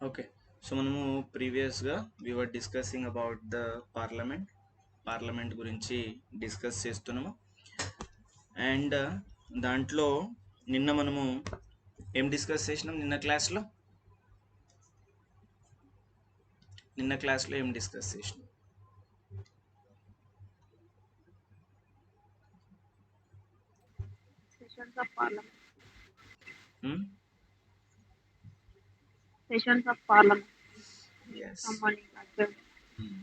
Okay. So మనము ప్రీవియస్‌గా we were discussing about the parliament గురించి డిస్కస్ చేస్తున్నాము. అండ్ దాంట్లో నిన్న మనము ఏం డిస్కస్ చేసినాం నిన్న క్లాస్లో ఏం డిస్కస్ చేసినాం? Sessions of Parliament. హ్మ్? Sessions of Parliament. Yes. Morning. Afternoon.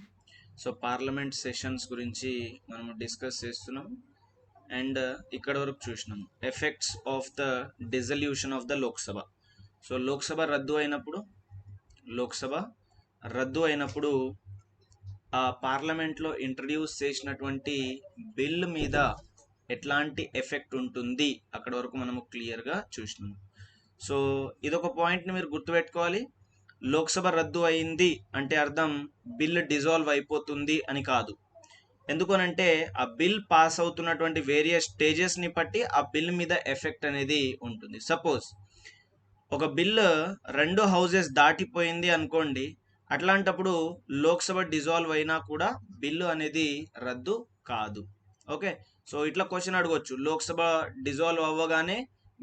So parliament sessions గురించి మనము డిస్కస్ చేస్తున్నాం. అండ్ ఇక్కడ వరకు చూసినాం effects of the dissolution of the Lok Sabha. So Lok Sabha రద్దు అయినప్పుడు ఆ పార్లమెంట్లో ఇంట్రడ్యూస్ చేసినటువంటి బిల్ మీద ఎట్లాంటి ఎఫెక్ట్ ఉంటుంది అక్కడ వరకు మనము క్లియర్గా చూసినాము. సో ఇదొక పాయింట్ని మీరు గుర్తుపెట్టుకోవాలి. లోక్సభ రద్దు అయింది అంటే అర్థం బిల్ డిజాల్వ్ అయిపోతుంది అని కాదు. ఎందుకనంటే ఆ బిల్ పాస్ అవుతున్నటువంటి వేరియస్ స్టేజెస్ని బట్టి ఆ బిల్ మీద ఎఫెక్ట్ అనేది ఉంటుంది. సపోజ్ ఒక బిల్లు 2 హౌజెస్ దాటిపోయింది అనుకోండి, అట్లాంటప్పుడు లోక్సభ డిజాల్వ్ అయినా కూడా బిల్లు అనేది రద్దు కాదు. ఓకే. సో ఇట్లా క్వశ్చన్ అడగొచ్చు, లోక్సభ డిజాల్వ్ అవ్వగానే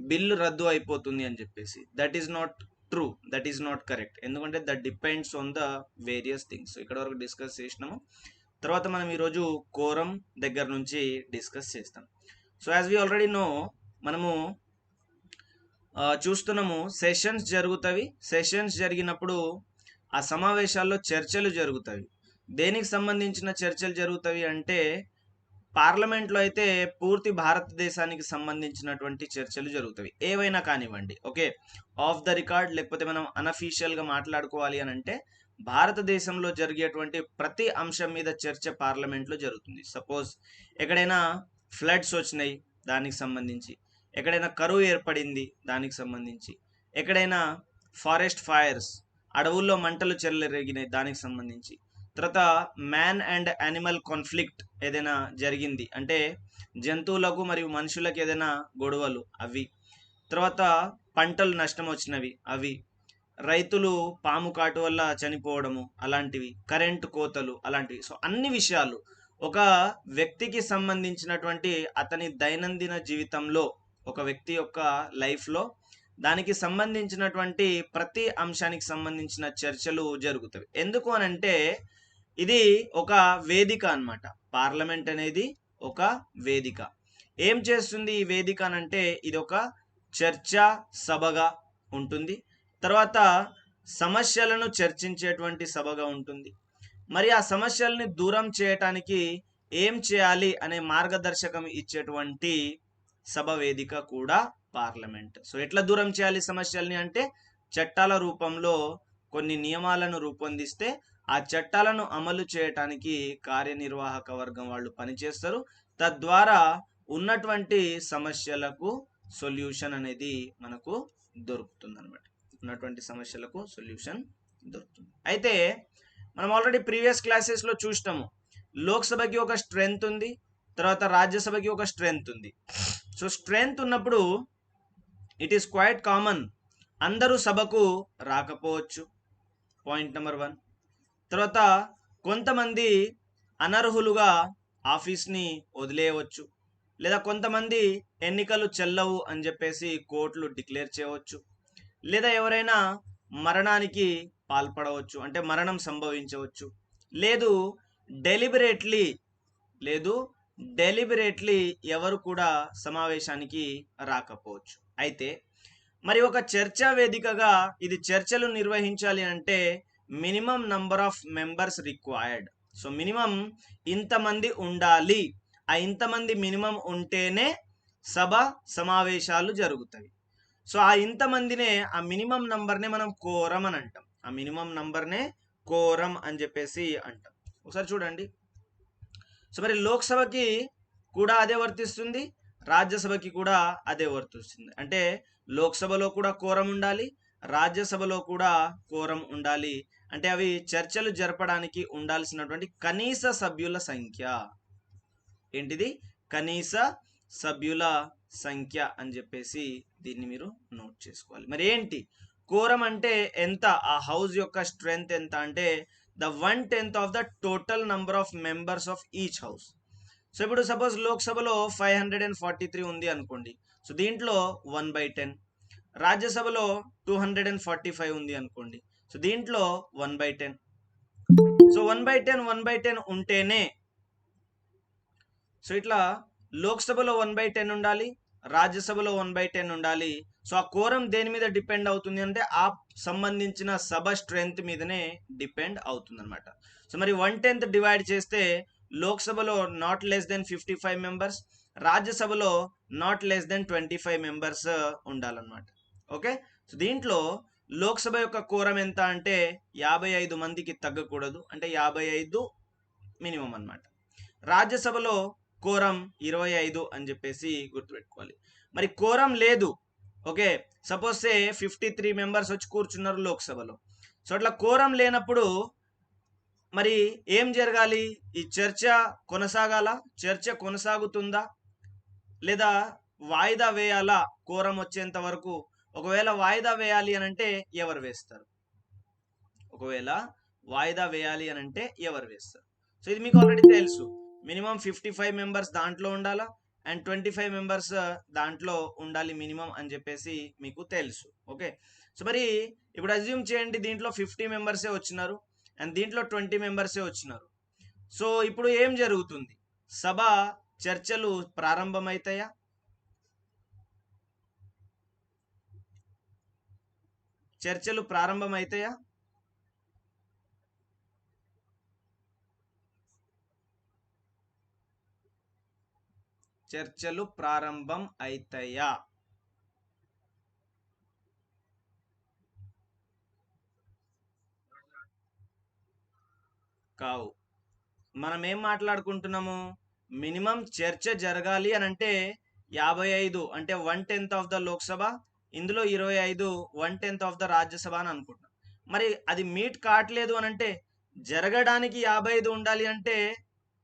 బిల్లు రద్దు అయిపోతుంది అని చెప్పేసి. That is not true, that is not correct. ఎందుకంటే that depends on the various things. ఇక్కడ వరకు డిస్కస్ చేసినాము. తర్వాత మనం ఈరోజు కోరం దగ్గర నుంచి డిస్కస్ చేస్తాం. So as we already know, మనము చూస్తున్నాము సెషన్స్ జరుగుతాయి. సెషన్స్ జరిగినప్పుడు ఆ సమావేశాల్లో చర్చలు జరుగుతాయి. దేనికి సంబంధించిన చర్చలు జరుగుతాయి అంటే పార్లమెంట్లో అయితే పూర్తి భారతదేశానికి సంబంధించినటువంటి చర్చలు జరుగుతాయి, ఏవైనా కానివ్వండి. ఓకే, ఆఫ్ ద రికార్డ్ లేకపోతే మనం అనఫీషియల్గా మాట్లాడుకోవాలి అని అంటే భారతదేశంలో జరిగేటువంటి ప్రతి అంశం మీద చర్చ పార్లమెంట్లో జరుగుతుంది. సపోజ్ ఎక్కడైనా ఫ్లడ్స్ వచ్చినాయి దానికి సంబంధించి, ఎక్కడైనా కరువు ఏర్పడింది దానికి సంబంధించి, ఎక్కడైనా ఫారెస్ట్ ఫైర్స్ అడవుల్లో మంటలు చెలరేగినాయి దానికి సంబంధించి, తర్వాత మ్యాన్ అండ్ యానిమల్ కాన్ఫ్లిక్ట్ ఏదైనా జరిగింది అంటే జంతువులకు మరియు మనుషులకు ఏదైనా గొడవలు అవి, తర్వాత పంటలు నష్టం వచ్చినవి అవి, రైతులు పాము కాటు వల్ల చనిపోవడము అలాంటివి, కరెంటు కోతలు అలాంటివి. సో అన్ని విషయాలు ఒక వ్యక్తికి సంబంధించినటువంటి అతని దైనందిన జీవితంలో, ఒక వ్యక్తి యొక్క లైఫ్లో దానికి సంబంధించినటువంటి ప్రతి అంశానికి సంబంధించిన చర్చలు జరుగుతాయి. ఎందుకు అనంటే ఇది ఒక వేదిక అన్నమాట. పార్లమెంట్ అనేది ఒక వేదిక. ఏం చేస్తుంది ఈ వేదిక అనంటే ఇది ఒక చర్చా సభగా ఉంటుంది. తర్వాత సమస్యలను చర్చించేటువంటి సభగా ఉంటుంది. మరి ఆ సమస్యల్ని దూరం చేయటానికి ఏం చేయాలి అనే మార్గదర్శకం ఇచ్చేటువంటి సభ వేదిక కూడా పార్లమెంట్. సో ఎట్లా దూరం చేయాలి సమస్యల్ని అంటే చట్టాల రూపంలో కొన్ని నియమాలను రూపొందిస్తే ఆ చట్టాలను అమలు చేయటానికి కార్యనిర్వాహక వర్గం వాళ్ళు పనిచేస్తారు. తద్వారా ఉన్నటువంటి సమస్యలకు సొల్యూషన్ అనేది మనకు దొరుకుతుంది అనమాట. ఉన్నటువంటి సమస్యలకు సొల్యూషన్ దొరుకుతుంది. అయితే మనం ఆల్రెడీ ప్రీవియస్ క్లాసెస్లో చూసినాము, లోక్సభకి ఒక స్ట్రెంగ్త్ ఉంది, తర్వాత రాజ్యసభకి ఒక స్ట్రెంగ్త్ ఉంది. సో స్ట్రెంగ్త్ ఉన్నప్పుడు ఇట్ ఈస్ క్వైట్ కామన్ అందరూ సభకు రాకపోవచ్చు, పాయింట్ నెంబర్ 1. తర్వాత కొంతమంది అనర్హులుగా ఆఫీస్ని వదిలేయవచ్చు, లేదా కొంతమంది ఎన్నికలు చెల్లవు అని చెప్పేసి కోర్టులు డిక్లేర్ చేయవచ్చు, లేదా ఎవరైనా మరణానికి పాల్పడవచ్చు అంటే మరణం సంభవించవచ్చు, లేదు డెలిబరేట్లీ ఎవరు కూడా సమావేశానికి రాకపోవచ్చు. అయితే మరి ఒక చర్చా వేదికగా ఇది చర్చలు నిర్వహించాలి అంటే minimum number of members required. So minimum ఇంతమంది ఉండాలి. ఆ ఇంతమంది మినిమం ఉంటేనే సభ సమావేశాలు జరుగుతాయి. సో ఆ ఇంతమందినే, ఆ మినిమం నంబర్నే మనం కోరం అని అంటాం. ఆ మినిమం నంబర్నే కోరం అని చెప్పేసి అంటాం. ఒకసారి చూడండి. సో మరి లోక్సభకి కూడా అదే వర్తిస్తుంది, రాజ్యసభకి కూడా అదే వర్తిస్తుంది. అంటే లోక్సభలో కూడా కోరం ఉండాలి, రాజ్యసభలో కూడా కోరం ఉండాలి. అంటే అవి చర్చలు జరపడానికి ఉండాల్సినటువంటి కనీస సభ్యుల సంఖ్య. ఏంటిది? కనీస సభ్యుల సంఖ్య అని చెప్పేసి దీన్ని మీరు నోట్ చేసుకోవాలి. మరి ఏంటి కోరం అంటే ఎంత, ఆ హౌస్ యొక్క స్ట్రెంగ్త్ ఎంత అంటే the 1/10 of the total number of members of each house. So ఇప్పుడు సపోజ్ లోక్సభలో 543 ఉంది అనుకోండి, సో దీంట్లో 1/10. రాజ్యసభలో 245 ఉంది అనుకోండి, సో దీంట్లో 1/10. సో 1/10 1/10 ఉంటేనే, సో ఇట్లా లోక్సభలో 1/10 ఉండాలి, రాజ్యసభలో 1/10 ఉండాలి. సో ఆ కోరం దేని మీద డిపెండ్ అవుతుంది అంటే ఆ సంబంధించిన సభ స్ట్రెంగ్త్ మీదనే డిపెండ్ అవుతుంది అనమాట. సో మరి 1/10 డివైడ్ చేస్తే లోక్సభలో నాట్ లెస్ దెన్ 55 మెంబర్స్, రాజ్యసభలో నాట్ లెస్ దెన్ 25 మెంబర్స్ ఉండాలన్నమాట. ఓకే, సో దీంట్లో లోక్సభ యొక్క కోరం ఎంత అంటే 55 మందికి తగ్గకూడదు, అంటే 55 మినిమం అన్నమాట. రాజ్యసభలో కోరం 25 అని చెప్పేసి గుర్తుపెట్టుకోవాలి. మరి కోరం లేదు, ఓకే, సపోజ్ సే 53 మెంబర్స్ వచ్చి కూర్చున్నారు లోక్సభలో. సో అట్లా కోరం లేనప్పుడు మరి ఏం జరగాలి, ఈ చర్చ కొనసాగాల, చర్చ కొనసాగుతుందా లేదా వాయిదా వేయాలా కోరం వచ్చేంత వరకు? ఒకవేళ వాయిదా వేయాలి అని అంటే ఎవరు వేస్తారు? ఒకవేళ వాయిదా వేయాలి అని అంటే ఎవరు వేస్తారు? సో ఇది మీకు ఆల్రెడీ తెలుసు, మినిమం 55 మెంబర్స్ దాంట్లో ఉండాలా అండ్ 25 మెంబర్స్ దాంట్లో ఉండాలి మినిమం అని చెప్పేసి మీకు తెలుసు. ఓకే, సో మరి ఇప్పుడు అజ్యూమ్ చేయండి దీంట్లో 50 మెంబర్సే వచ్చినారు అండ్ దీంట్లో 20 మెంబర్సే వచ్చినారు. సో ఇప్పుడు ఏం జరుగుతుంది, సభ చర్చలు ప్రారంభమవుతాయా? చర్చలు ప్రారంభమవుతాయా? చర్చలు ప్రారంభం అవుతాయా? కావు. మనం ఏం మాట్లాడుకుంటున్నాము, మినిమం చర్చ జరగాలి అని అంటే 55 అంటే 1/10 ఆఫ్ ద లోక్సభ, ఇందులో 25 1/10 ఆఫ్ ద రాజ్యసభ అని అనుకుంటున్నాం. మరి అది మీట్ కావట్లేదు అని అంటే, జరగడానికి 55 ఉండాలి అంటే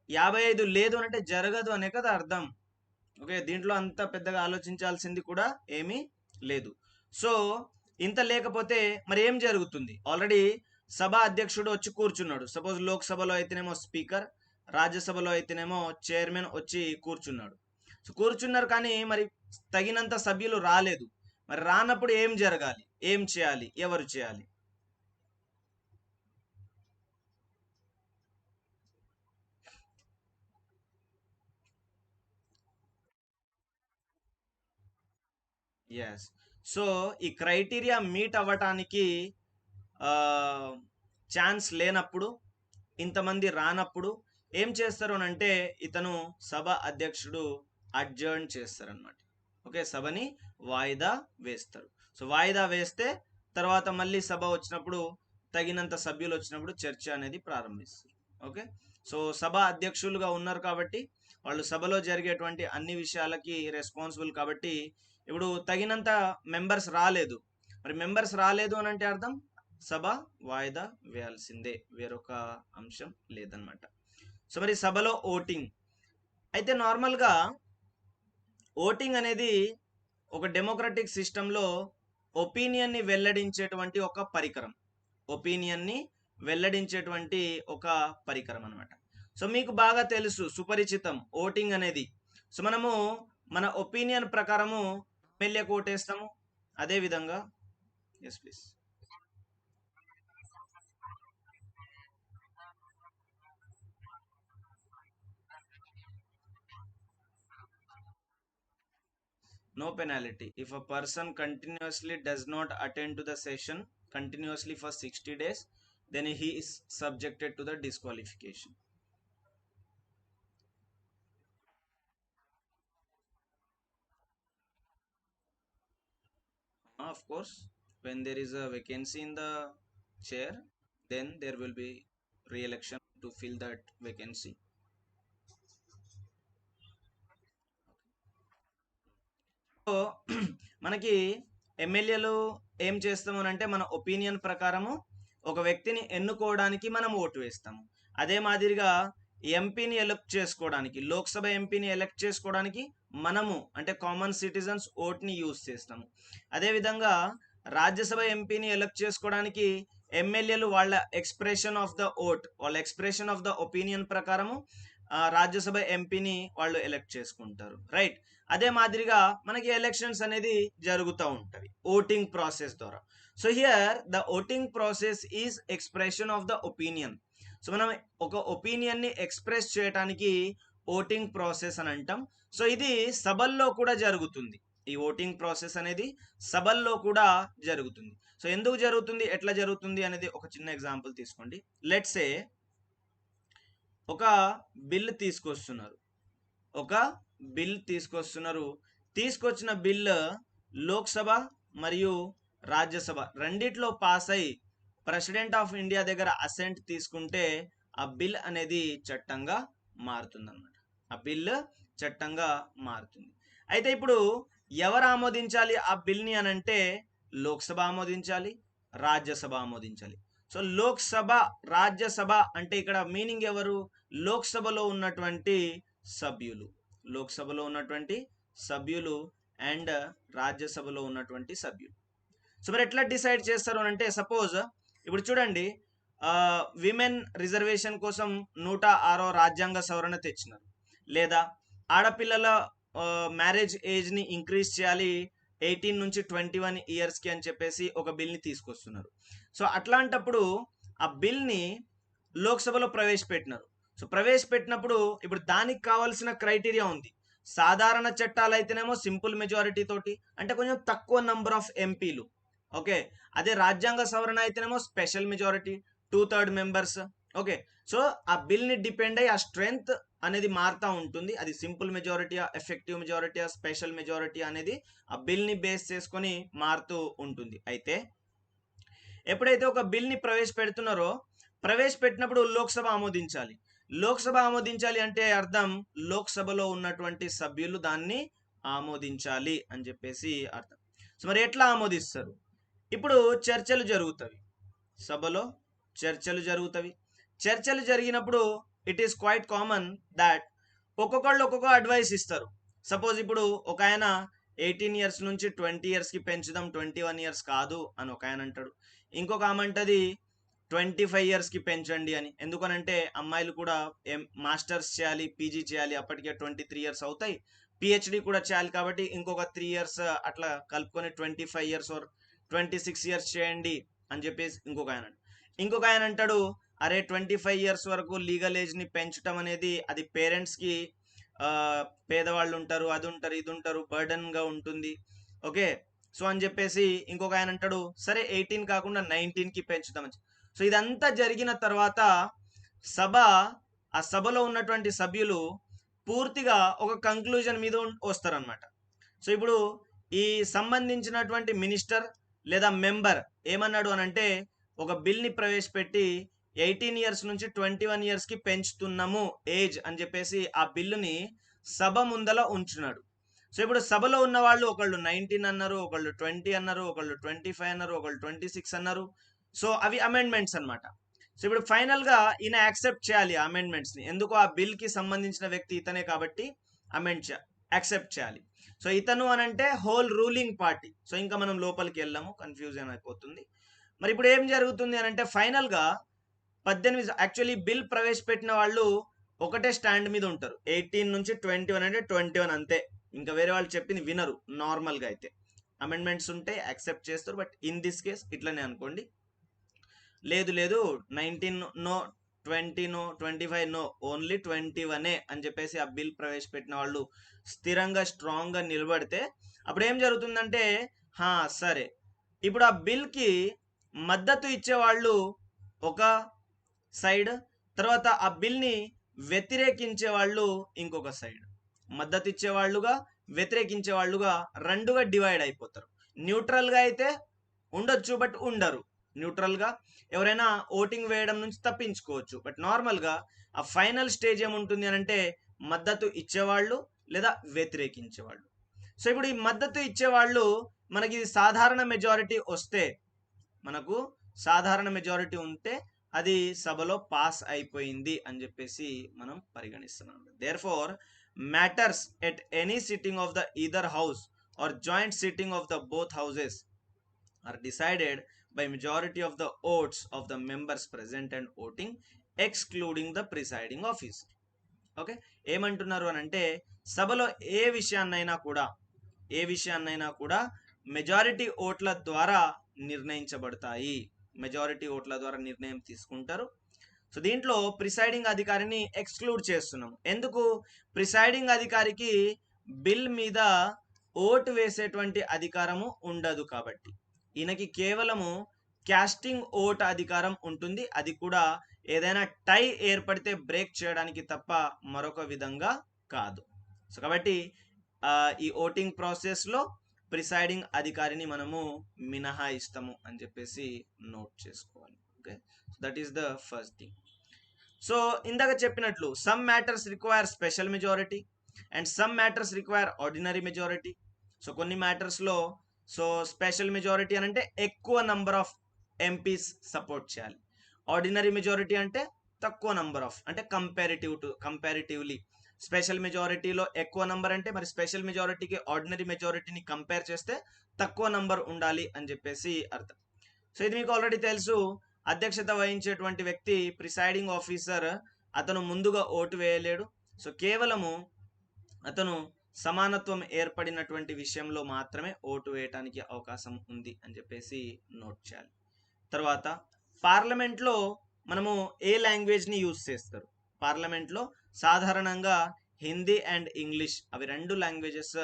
55 లేదు అని అంటే జరగదు అనే కదా అర్థం. ఓకే, దీంట్లో అంత పెద్దగా ఆలోచించాల్సింది కూడా ఏమీ లేదు. సో ఇంత లేకపోతే మరి ఏం జరుగుతుంది, ఆల్రెడీ సభ అధ్యక్షుడు వచ్చి కూర్చున్నాడు. సపోజ్ లోక్సభలో అయితేనేమో స్పీకర్, రాజ్యసభలో అయితేనేమో చైర్మన్ వచ్చి కూర్చున్నాడు. సో కూర్చున్నారు కానీ మరి తగినంత సభ్యులు రాలేదు. మరి రానప్పుడు ఏం జరగాలి, ఏం చేయాలి, ఎవరు చేయాలి? ఎస్, సో ఈ క్రైటీరియా మీట్ అవ్వటానికి ఛాన్స్ లేనప్పుడు, ఇంతమంది రానప్పుడు ఏం చేస్తారు అని అంటే ఇతను సభ అధ్యక్షుడు అడ్జర్న్ చేస్తారనమాట. ఓకే, సభని వాయిదా వేస్తారు. సో వాయిదా వేస్తే తర్వాత మళ్ళీ సభ వచ్చినప్పుడు, తగినంత సభ్యులు వచ్చినప్పుడు చర్చ అనేది ప్రారంభిస్తారు. ఓకే, సో సభ అధ్యక్షులుగా ఉన్నారు కాబట్టి వాళ్ళు సభలో జరిగేటువంటి అన్ని విషయాలకి రెస్పాన్సిబుల్ కాబట్టి, ఇప్పుడు తగినంత మెంబర్స్ రాలేదు, మరి మెంబర్స్ రాలేదు అని అంటే అర్థం సభ వాయిదా వేయాల్సిందే, వేరొక అంశం లేదనమాట. సో మరి సభలో ఓటింగ్ అయితే నార్మల్గా ఓటింగ్ అనేది ఒక డెమోక్రటిక్ సిస్టంలో ఒపీనియన్ని వెల్లడించేటువంటి ఒక పరికరం, ఒపీనియన్ని వెల్లడించేటువంటి ఒక పరికరం అనమాట. సో మీకు బాగా తెలుసు, సుపరిచితం ఓటింగ్ అనేది. సో మనము మన ఒపీనియన్ ప్రకారము ఎమ్మెల్యేకి ఓటేస్తాము, అదేవిధంగా yes please. No penalty. If a person continuously does not attend to the session continuously for 60 days, then he is subjected to the disqualification. Of course, when there is a vacancy in the chair, then there will be re-election to fill that vacancy. So మనకి ఎమ్మెల్యేలు ఏం చేస్తాము అంటే మన opinion ప్రకారము ఒక వ్యక్తిని ఎన్నుకోవడానికి మనం ఓటు వేస్తాము. అదే మాదిరిగా ఎంపీని ఎలక్ట్ చేసుకోవడానికి, లోక్సభ ఎంపీని ఎలక్ట్ చేసుకోవడానికి మనము అంటే కామన్ సిటిజన్స్ ఓట్ని యూజ్ చేస్తాము. అదేవిధంగా రాజ్యసభ ఎంపీని ఎలక్ట్ చేసుకోవడానికి ఎమ్మెల్యేలు వాళ్ళ ఎక్స్ప్రెషన్ ఆఫ్ ద ఓట్, వాళ్ళ ఎక్స్ప్రెషన్ ఆఫ్ ద ఒపీనియన్ ప్రకారము రాజ్యసభ ఎంపీని వాళ్ళు ఎలక్ట్ చేసుకుంటారు, రైట్. అదే మాదిరిగా మనకి ఎలక్షన్స్ అనేది జరుగుతూ ఉంటవి ఓటింగ్ ప్రాసెస్ ద్వారా. So here the voting process is expression of the opinion. So మనం ఒక ఒపీనియన్ ని ఎక్స్ప్రెస్ చేయడానికి ఓటింగ్ ప్రాసెస్ అని అంటాం. సో ఇది సభల్లో కూడా జరుగుతుంది. ఈ ఓటింగ్ ప్రాసెస్ అనేది సభల్లో కూడా జరుగుతుంది. సో ఎందుకు జరుగుతుంది, ఎట్లా జరుగుతుంది అనేది ఒక చిన్న ఎగ్జాంపుల్ తీసుకోండి. లెట్స్ సే ఒక బిల్ తీసుకొస్తున్నారు, ఒక బిల్ తీసుకొస్తున్నారు. తీసుకొచ్చిన బిల్ లోక్సభ మరియు రాజ్యసభ రెండిట్లో పాస్ అయి ప్రెసిడెంట్ ఆఫ్ ఇండియా దగ్గర అసెంట్ తీసుకుంటే ఆ బిల్ అనేది చట్టంగా మారుతుంది అన్నమాట. ఆ బిల్ చట్టంగా మారుతుంది. అయితే ఇప్పుడు ఎవరు ఆమోదించాలి ఆ బిల్ని అని అంటే లోక్సభ ఆమోదించాలి, రాజ్యసభ ఆమోదించాలి. సో లోక్సభ, రాజ్యసభ అంటే ఇక్కడ మీనింగ్ ఎవరు? లోక్సభలో ఉన్నటువంటి సభ్యులు, లోక్సభలో ఉన్నటువంటి సభ్యులు అండ్ రాజ్యసభలో ఉన్నటువంటి సభ్యులు. సో మరి ఎట్లా డిసైడ్ చేస్తారు అని అంటే, సపోజ్ ఇప్పుడు చూడండి, విమెన్ రిజర్వేషన్ కోసం 106వ రాజ్యాంగ సవరణ తెచ్చినారు, లేదా ఆడపిల్లల మ్యారేజ్ ఏజ్ని ఇంక్రీజ్ చేయాలి 18 నుంచి 21 ఇయర్స్కి అని చెప్పేసి ఒక బిల్ని తీసుకొస్తున్నారు. సో అట్లాంటప్పుడు ఆ బిల్ని లోక్సభలో ప్రవేశపెట్టినారు. సో ప్రవేశపెట్టినప్పుడు ఇప్పుడు దానికి కావాల్సిన క్రైటీరియా ఉంది. సాధారణ చట్టాలు అయితేనేమో సింపుల్ మెజారిటీ తోటి, అంటే కొంచెం తక్కువ నంబర్ ఆఫ్ ఎంపీలు, ఓకే. అదే రాజ్యాంగ సవరణ అయితేనేమో special majority 2/3 members, okay. So ఆ బిల్ని డిపెండ్ అయ్యి ఆ స్ట్రెంగ్త్ అనేది మారుతూ ఉంటుంది. అది సింపుల్ మెజారిటీయా, ఎఫెక్టివ్ మెజారిటీయా, స్పెషల్ మెజారిటీ అనేది ఆ బిల్ని బేస్ చేసుకొని మారుతూ ఉంటుంది. అయితే ఎప్పుడైతే ఒక బిల్ని ప్రవేశపెడుతున్నారో, ప్రవేశపెట్టినప్పుడు లోక్సభ ఆమోదించాలి. లోక్సభ ఆమోదించాలి అంటే అర్థం లోక్సభలో ఉన్నటువంటి సభ్యులు దాన్ని ఆమోదించాలి అని చెప్పేసి అర్థం. సో మరి ఎట్లా ఆమోదిస్తారు? ఇప్పుడు చర్చలు జరుగుతవి, సభలో చర్చలు జరుగుతవి. చర్చలు జరిగినప్పుడు it is quite common that ఒక్కొక్కళ్ళు ఒక్కొక్క అడ్వైస్ ఇస్తారు. సపోజ్ ఇప్పుడు ఒక ఆయన 18 ఇయర్స్ నుంచి 20 ఇయర్స్కి పెంచుదాం, 21 ఇయర్స్ కాదు అని ఒక ఆయన అంటాడు. ఇంకొక ఆమె అంటది 25 ఇయర్స్కి పెంచండి అని. ఎందుకనంటే అమ్మాయిలు కూడా మాస్టర్స్ చేయాలి, పీజీ చేయాలి, అప్పటికే 23 ఇయర్స్ అవుతాయి. పిహెచ్డి కూడా చేయాలి కాబట్టి ఇంకొక 3 ఇయర్స్ అట్లా కలుపుకొని 25 ఇయర్స్ ఆర్ 26 ఇయర్స్ చేయండి అని చెప్పేసి ఇంకొక ఆయన అంటాడు, అరే 25 ఇయర్స్ వరకు లీగల్ ఏజ్ని పెంచడం అనేది అది పేరెంట్స్కి, పేదవాళ్ళు ఉంటారు, అది ఉంటారు, ఇది ఉంటారు, బర్డన్గా ఉంటుంది, ఓకే. సో అని చెప్పేసి ఇంకొక ఆయన అంటాడు, సరే 18 కాకుండా 19కి పెంచుదామని. సో ఇదంతా జరిగిన తర్వాత సభ, ఆ సభలో ఉన్నటువంటి సభ్యులు పూర్తిగా ఒక కంక్లూజన్ మీద వస్తారనమాట. సో ఇప్పుడు ఈ సంబంధించినటువంటి మినిస్టర్ లేదా మెంబర్ ఏమన్నాడు అని అంటే, ఒక బిల్ని ప్రవేశపెట్టి 18 ఇయర్స్ నుంచి 21 ఇయర్స్కి పెంచుతున్నాము ఏజ్ అని చెప్పేసి ఆ బిల్లుని సభ ముందల ఉంచున్నాడు. సో ఇప్పుడు సభలో ఉన్న వాళ్ళు ఒకళ్ళు 19 అన్నారు, ఒకళ్ళు 20 అన్నారు, ఒకళ్ళు 25 అన్నారు, ఒకళ్ళు 26 అన్నారు. సో అవి అమెండ్మెంట్స్ అనమాట. సో ఇప్పుడు ఫైనల్గా ఈయన యాక్సెప్ట్ చేయాలి ఆ అమెండ్మెంట్స్ని. ఎందుకు? ఆ బిల్కి సంబంధించిన వ్యక్తి ఇతనే కాబట్టి యాక్సెప్ట్ చేయాలి. సో ఇతను అని అంటే హోల్ రూలింగ్ పార్టీ. సో ఇంకా మనం లోపలికి వెళ్ళాము, కన్ఫ్యూజన్ అయిపోతుంది. మరి ఇప్పుడు ఏం జరుగుతుంది అని అంటే, ఫైనల్గా 18 యాక్చువల్లీ బిల్ ప్రవేశపెట్టిన వాళ్ళు ఒకటే స్టాండ్ మీద ఉంటారు. 18 నుంచి 21 అంటే 21 అంతే, ఇంకా వేరే వాళ్ళు చెప్పింది వినరు. నార్మల్గా అయితే అమెండ్మెంట్స్ ఉంటే యాక్సెప్ట్ చేస్తారు, బట్ ఇన్ దిస్ కేస్ ఇట్లనే అనుకోండి. లేదు 19 నో, 20 నో, 25 నో, ఓన్లీ 21 అని చెప్పేసి ఆ బిల్ ప్రవేశపెట్టిన వాళ్ళు స్థిరంగా స్ట్రాంగ్గా నిలబడితే అప్పుడు ఏం జరుగుతుందంటే, సరే ఇప్పుడు ఆ బిల్కి మద్దతు ఇచ్చేవాళ్ళు ఒక సైడ్, తర్వాత ఆ బిల్ని వ్యతిరేకించే వాళ్ళు ఇంకొక సైడ్. మద్దతు ఇచ్చేవాళ్ళుగా, వ్యతిరేకించే వాళ్ళుగా రెండుగా డివైడ్ అయిపోతారు. న్యూట్రల్గా అయితే ఉండొచ్చు, బట్ ఉండరు. న్యూట్రల్గా ఎవరైనా ఓటింగ్ వేయడం నుంచి తప్పించుకోవచ్చు, బట్ నార్మల్గా ఆ ఫైనల్ స్టేజ్ ఏముంటుంది అని అంటే మద్దతు ఇచ్చేవాళ్ళు లేదా వ్యతిరేకించేవాళ్ళు. సో ఇప్పుడు ఈ మద్దతు ఇచ్చేవాళ్ళు మనకి సాధారణ మెజారిటీ వస్తే, మనకు సాధారణ మెజారిటీ ఉంటే అది సభలో పాస్ అయిపోయింది అని చెప్పేసి మనం పరిగణిస్తున్నాం. Therefore matters at any sitting of the either house or joint sitting of the both houses are decided by majority of the votes of the members present and voting, excluding the presiding officer. Okay, ఏమంటున్నారు అని అంటే సభలో ఏ విషయాన్నైనా కూడా majority ఓట్ల ద్వారా నిర్ణయించబడతాయి. Majority ఓట్ల ద్వారా నిర్ణయం తీసుకుంటారు. సో దీంట్లో ప్రిసైడింగ్ అధికారిని ఎక్స్క్లూడ్ చేస్తున్నాం. ఎందుకు? ప్రిసైడింగ్ అధికారికి బిల్ మీద ఓటు వేసేటువంటి అధికారము ఉండదు కాబట్టి ఈయనకి కేవలము క్యాస్టింగ్ ఓట్ అధికారం ఉంటుంది. అది కూడా ఏదైనా టై ఏర్పడితే బ్రేక్ చేయడానికి తప్ప మరొక విధంగా కాదు. సో కాబట్టి ఈ ఓటింగ్ ప్రాసెస్లో ప్రిసైడింగ్ అధికారిని మనము మినహాయిస్తాము అని చెప్పేసి నోట్ చేసుకోవాలి. Okay, that is the first thing. So ఇందాక చెప్పినట్లు some matters require special majority and some matters require ordinary majority. So కొన్ని మ్యాటర్స్లో సో స్పెషల్ మెజారిటీ అని అంటే ఎక్కువ నంబర్ ఆఫ్ ఎంపీస్ సపోర్ట్ చేయాలి. ఆర్డినరీ మెజారిటీ అంటే తక్కువ నంబర్ ఆఫ్, అంటే కంపారిటివ్లీ స్పెషల్ మెజారిటీలో ఎక్కువ నంబర్ అంటే మరి స్పెషల్ మెజారిటీకి ఆర్డినరీ మెజారిటీని కంపేర్ చేస్తే తక్కువ నంబర్ ఉండాలి అని చెప్పేసి అర్థం. సో ఇది మీకు ఆల్రెడీ తెలుసు. అధ్యక్షత వహించేటువంటి వ్యక్తి ప్రిసైడింగ్ ఆఫీసర్, అతను ముందుగా ఓటు వేయలేడు. సో కేవలము అతను సమానత్వం ఏర్పడినటువంటి విషయంలో మాత్రమే ఓటు వేయటానికి అవకాశం ఉంది అని చెప్పేసి నోట్ చేయాలి. తర్వాత పార్లమెంట్లో మనము ఏ లాంగ్వేజ్ని యూజ్ చేస్తారు? పార్లమెంట్లో సాధారణంగా హిందీ అండ్ ఇంగ్లీష్ అవి రెండు languages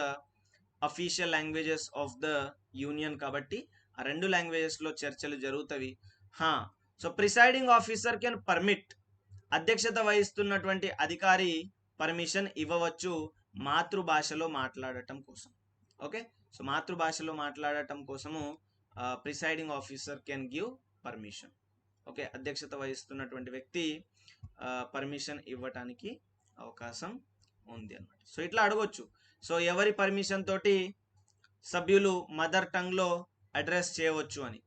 official languages of the union కాబట్టి ఆ రెండు లాంగ్వేజెస్లో చర్చలు జరుగుతాయి. So presiding officer can permit, అధ్యక్షత వహిస్తున్నటువంటి అధికారి పర్మిషన్ ఇవ్వవచ్చు మాతృభాషలో మాట్లాడటం కోసం. ఓకే, సో మాతృభాషలో మాట్లాడటం కోసము presiding officer can give permission. Okay, అధ్యక్షత వహిస్తున్నటువంటి వ్యక్తి పర్మిషన్ ఇవ్వటానికి అవకాశం ఉంది అన్నమాట. సో ఇట్లా అడగొచ్చు. సో ఎవరి పర్మిషన్ తోటి సభ్యులు మదర్ టంగ్లో అడ్రస్ చేయవచ్చు అని.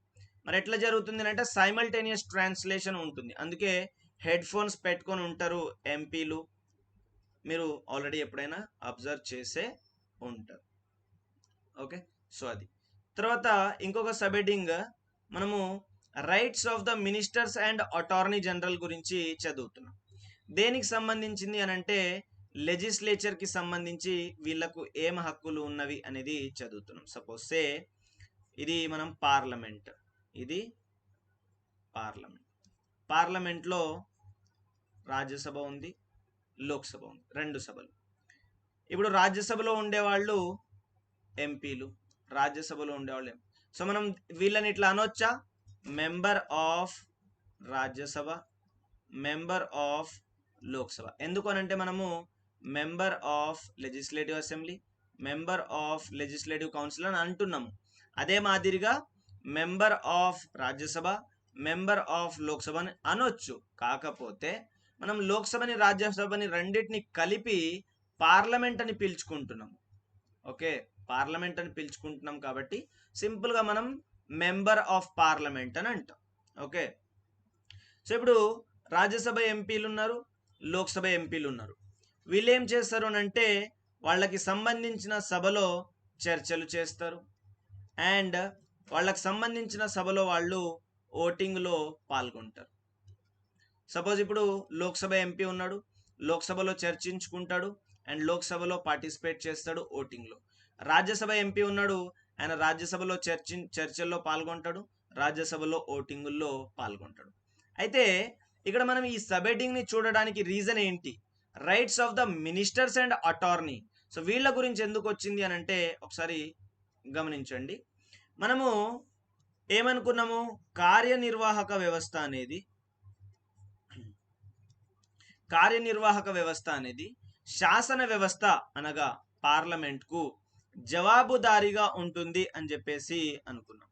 మరి ఎట్లా జరుగుతుంది అంటే సైమల్టేనియస్ ట్రాన్స్లేషన్ ఉంటుంది. అందుకే హెడ్ ఫోన్స్ పెట్టుకొని ఉంటారు ఎంపీలు, మీరు ఆల్రెడీ ఎప్పుడైనా అబ్జర్వ్ చేసే ఉంటారు. ఓకే, సో అది. తర్వాత ఇంకొక సబ్ హెడ్డింగ్ మనము rights of the ministers and attorney general గురించి చదువుతున్నాం. దేనికి సంబంధించింది అని అంటే లెజిస్లేచర్కి సంబంధించి వీళ్ళకు ఏం హక్కులు ఉన్నవి అనేది చదువుతున్నాం. సపోజ్ సే ఇది మనం పార్లమెంట్, ఇది పార్లమెంట్లో రాజ్యసభ ఉంది, లోక్సభ ఉంది, రెండు సభలు. ఇప్పుడు రాజ్యసభలో ఉండేవాళ్ళు ఎంపీలు, రాజ్యసభలో ఉండేవాళ్ళు సో మనం వీళ్ళని ఇట్లా అనొచ్చా? Member of Rajya Sabha, member of Lok Sabha. ఎందుకు అనంటే మనము member of legislative assembly, member of legislative council అని అంటున్నాము. అదే మాదిరిగా member of Rajya Sabha, member of Lok Sabha అని అనొచ్చు. కాకపోతే మనం లోక్సభని రాజ్యసభని రెండింటిని కలిపి పార్లమెంట్ అని పిలుచుకుంటున్నాము. ఓకే, పార్లమెంట్ అని పిలుచుకుంటున్నాం కాబట్టి సింపుల్గా మనం మెంబర్ ఆఫ్ పార్లమెంట్ అని అంటాం. ఓకే, సో ఇప్పుడు రాజ్యసభ ఎంపీలు ఉన్నారు, లోక్సభ ఎంపీలు ఉన్నారు. వీళ్ళు ఏం చేస్తారు అని అంటే వాళ్ళకి సంబంధించిన సభలో చర్చలు చేస్తారు అండ్ వాళ్ళకి సంబంధించిన సభలో వాళ్ళు ఓటింగ్లో పాల్గొంటారు. సపోజ్ ఇప్పుడు లోక్సభ ఎంపీ ఉన్నాడు, లోక్సభలో చర్చించుకుంటాడు అండ్ లోక్సభలో పార్టిసిపేట్ చేస్తాడు ఓటింగ్లో. రాజ్యసభ ఎంపీ ఉన్నాడు, ఆయన రాజ్యసభలో చర్చల్లో పాల్గొంటాడు, రాజ్యసభలో ఓటింగుల్లో పాల్గొంటాడు. అయితే ఇక్కడ మనం ఈ సబ్ హెడ్డింగ్ని చూడడానికి రీజన్ ఏంటి? Rights of the ministers and attorney. So వీళ్ళ గురించి ఎందుకు వచ్చింది అని అంటే ఒకసారి గమనించండి. మనము ఏమనుకున్నాము? కార్యనిర్వాహక వ్యవస్థ అనేది శాసన వ్యవస్థ అనగా పార్లమెంట్కు జవాబుదారీగా ఉంటుంది అని చెప్పేసి అనుకున్నాం.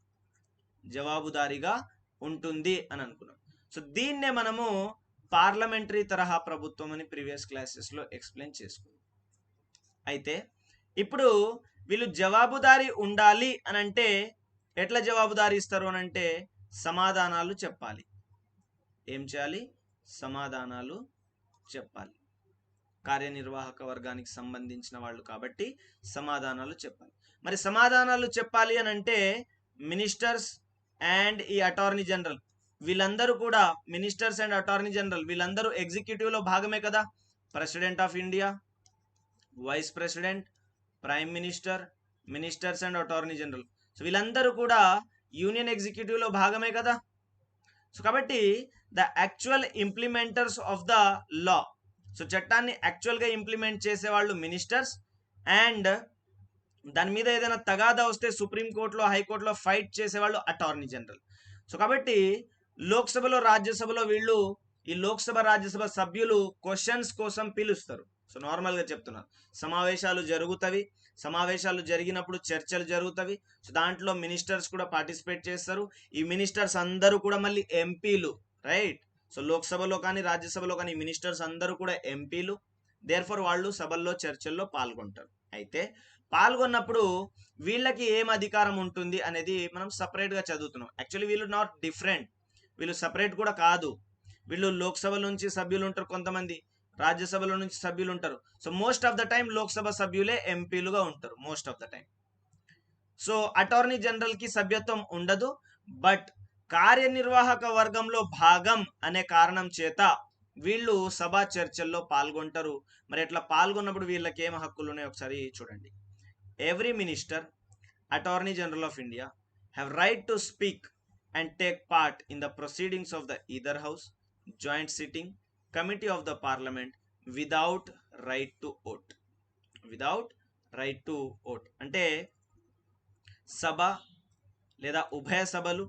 జవాబుదారీగా ఉంటుంది అని అనుకున్నాం. సో దీన్నే మనము పార్లమెంటరీ తరహా ప్రభుత్వం అని ప్రీవియస్ క్లాసెస్లో ఎక్స్ప్లెయిన్ చేసుకున్నాం. అయితే ఇప్పుడు వీళ్ళు జవాబుదారీ ఉండాలి అని అంటే ఎట్లా జవాబుదారీ ఇస్తారు అని అంటే సమాధానాలు చెప్పాలి. ఏం చేయాలి? సమాధానాలు చెప్పాలి. కార్యనిర్వాహక వర్గానికి సంబంధించిన వాళ్ళు కాబట్టి సమాధానాలు చెప్పాలి. మరి సమాధానాలు చెప్పాలి అని అంటే మినిస్టర్స్ అండ్ ఈ అటార్నీ జనరల్ వీళ్ళందరూ కూడా, మినిస్టర్స్ అండ్ అటార్నీ జనరల్ వీళ్ళందరూ ఎగ్జిక్యూటివ్ లో భాగమే కదా. President of India, vice president, prime minister, ministers and attorney general, so వీళ్ళందరూ కూడా యూనియన్ ఎగ్జిక్యూటివ్ లో భాగమే కదా. సో కాబట్టి the actual implementers of the law, so చట్టాన్ని యాక్చువల్గా ఇంప్లిమెంట్ చేసేవాళ్ళు మినిస్టర్స్, అండ్ దాని మీద ఏదైనా తగాదా వస్తే సుప్రీంకోర్టులో హైకోర్టులో ఫైట్ చేసేవాళ్ళు అటార్నీ జనరల్. సో కాబట్టి లోక్సభలో రాజ్యసభలో వీళ్ళు, ఈ లోక్సభ రాజ్యసభ సభ్యులు క్వశ్చన్స్ కోసం పిలుస్తారు. సో నార్మల్గా చెప్తున్నారు, సమావేశాలు జరుగుతవి, సమావేశాలు జరిగినప్పుడు చర్చలు జరుగుతవి. సో దాంట్లో మినిస్టర్స్ కూడా పార్టిసిపేట్ చేస్తారు. ఈ మినిస్టర్స్ అందరూ కూడా మళ్ళీ ఎంపీలు, రైట్. సో లోక్సభలో కానీ రాజ్యసభలో కానీ మినిస్టర్స్ అందరూ కూడా ఎంపీలు. దేర్ఫోర్ వాళ్ళు సభల్లో చర్చల్లో పాల్గొంటారు. అయితే పాల్గొన్నప్పుడు వీళ్ళకి ఏం అధికారం ఉంటుంది అనేది మనం సపరేట్గా చదువుతున్నాం. యాక్చువల్లీ వీళ్ళు నాట్ డిఫరెంట్, వీళ్ళు సపరేట్ కూడా కాదు. వీళ్ళు లోక్సభ నుంచి సభ్యులు ఉంటారు కొంతమంది, రాజ్యసభలో నుంచి సభ్యులు ఉంటారు. So most of the time Lok Sabha సభ్యులే ఎంపీలుగా ఉంటారు most of the time. So attorney general కి సభ్యత్వం ఉండదు, బట్ కార్యనిర్వాహక వర్గంలో భాగం అనే కారణం చేత వీళ్ళు సభా చర్చల్లో పాల్గొంటారు. మరి ఎట్లా పాల్గొన్నప్పుడు వీళ్ళకి ఏం హక్కులు ఉన్నాయో ఒకసారి చూడండి. Every minister, attorney general of India have right to speak and take part in the proceedings of the either house, joint sitting, committee of the parliament without right to vote. Without right to vote అంటే సభ లేదా ఉభయ సభలు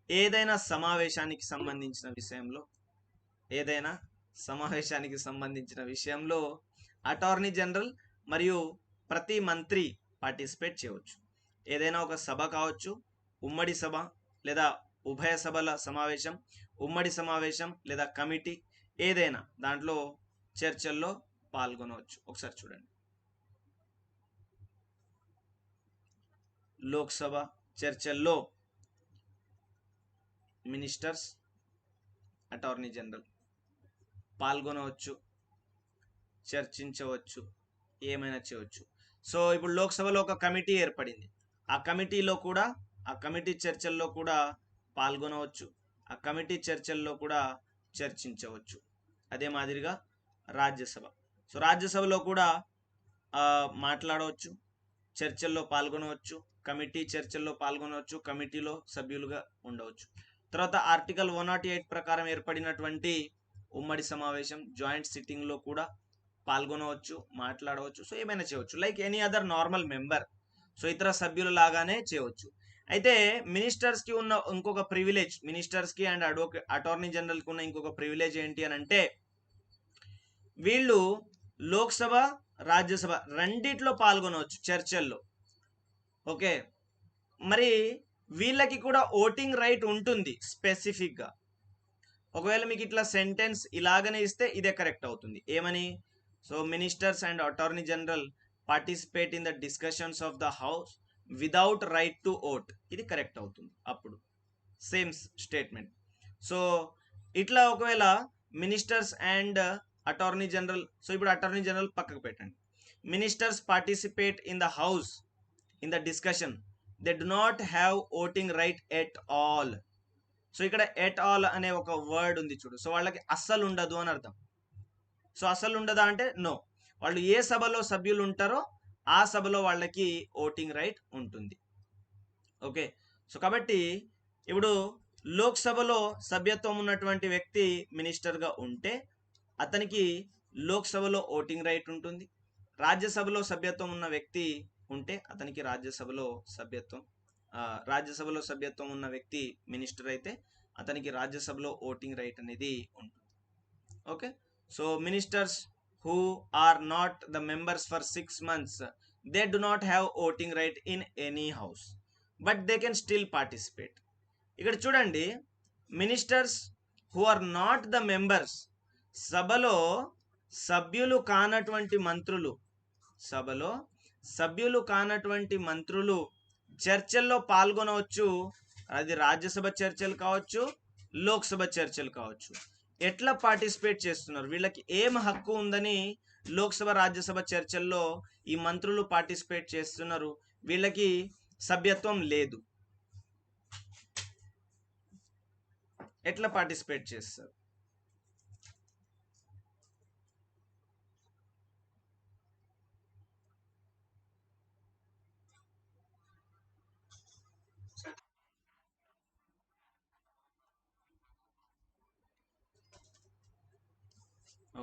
ఏదైనా సమావేశానికి సంబంధించిన విషయంలో, ఏదైనా సమావేశానికి సంబంధించిన విషయంలో అటార్నీ జనరల్ మరియు ప్రతి మంత్రి పార్టిసిపేట్ చేయవచ్చు. ఏదైనా ఒక సభ కావచ్చు, ఉమ్మడి సభ లేదా ఉభయ సభల సమావేశం, ఉమ్మడి సమావేశం లేదా కమిటీ, ఏదైనా దాంట్లో చర్చల్లో పాల్గొనవచ్చు. ఒకసారి చూడండి, లోక్సభ చర్చల్లో మినిస్టర్స్, అటార్నీ జనరల్ పాల్గొనవచ్చు, చర్చించవచ్చు, ఏమైనా చేయవచ్చు. సో ఇప్పుడు లోక్సభలో ఒక కమిటీ ఏర్పడింది, ఆ కమిటీలో కూడా, ఆ కమిటీ చర్చల్లో కూడా పాల్గొనవచ్చు, ఆ కమిటీ చర్చల్లో కూడా చర్చించవచ్చు. అదే మాదిరిగా రాజ్యసభ, సో రాజ్యసభలో కూడా మాట్లాడవచ్చు, చర్చల్లో పాల్గొనవచ్చు, కమిటీ చర్చల్లో పాల్గొనవచ్చు, కమిటీలో సభ్యులుగా ఉండవచ్చు. తర్వాత ఆర్టికల్ 108 ప్రకారం ఏర్పడినటువంటి ఉమ్మడి సమావేశం, జాయింట్ సిట్టింగ్లో కూడా పాల్గొనవచ్చు, మాట్లాడవచ్చు, సో ఏమైనా చేయవచ్చు, like any other normal member. So ఇతర సభ్యుల లాగానే చేయవచ్చు. అయితే మినిస్టర్స్కి ఉన్న ఇంకొక ప్రివిలేజ్, మినిస్టర్స్కి అండ్ అటార్నీ జనరల్కి ఉన్న ఇంకొక ప్రివిలేజ్ ఏంటి అని అంటే, వీళ్ళు లోక్సభ రాజ్యసభ రెండిట్లో పాల్గొనవచ్చు చర్చల్లో. ఓకే, మరి వీళ్ళకి కూడా ఓటింగ్ రైట్ ఉంటుంది స్పెసిఫిక్గా. ఒకవేళ మీకు ఇట్లా సెంటెన్స్ ఇలాగనే ఇస్తే ఇదే కరెక్ట్ అవుతుంది. ఏమని? So ministers and attorney general participate in the discussions of the house without right to vote, ఇది కరెక్ట్ అవుతుంది అప్పుడు, సేమ్ స్టేట్మెంట్. సో ఇట్లా ఒకవేళ ministers and attorney general, so ఇప్పుడు అటార్నీ జనరల్ పక్కకు పెట్టండి, ministers participate in the house in the discussion, they do not have voting right at all. So ఇక్కడ at all అనే ఒక వర్డ్ ఉంది చూడు, సో వాళ్ళకి అస్సలు ఉండదు అని అర్థం. సో అస్సలు ఉండదా అంటే నో, వాళ్ళు ఏ సభలో సభ్యులు ఉంటారో ఆ సభలో వాళ్ళకి ఓటింగ్ రైట్ ఉంటుంది. ఓకే, సో కాబట్టి ఇప్పుడు లోక్సభలో సభ్యత్వం ఉన్నటువంటి వ్యక్తి మినిస్టర్గా ఉంటే అతనికి లోక్సభలో ఓటింగ్ రైట్ ఉంటుంది. రాజ్యసభలో సభ్యత్వం ఉన్న వ్యక్తి ఉంటే అతనికి రాజ్యసభలో సభ్యత్వం ఉన్న వ్యక్తి మినిస్టర్ అయితే అతనికి రాజ్యసభలో ఓటింగ్ రైట్ అనేది ఉంటుంది. Okay, so ministers who are not the members for 6 months, they do not have voting right in any house, but they can still participate. ఇక్కడ చూడండి, ministers who are not the members, సభలో సభ్యులు కానటువంటి మంత్రులు, సభలో సభ్యులు కానటువంటి మంత్రులు చర్చల్లో పాల్గొనవచ్చు. అది రాజ్యసభ చర్చలు కావచ్చు, లోక్సభ చర్చలు కావచ్చు. ఎట్లా పార్టిసిపేట్ చేస్తున్నారు, వీళ్ళకి ఏం హక్కు ఉందని లోక్సభ రాజ్యసభ చర్చల్లో ఈ మంత్రులు పార్టిసిపేట్ చేస్తున్నారు, వీళ్ళకి సభ్యత్వం లేదు. ఎట్లా పార్టిసిపేట్ చేస్తారు?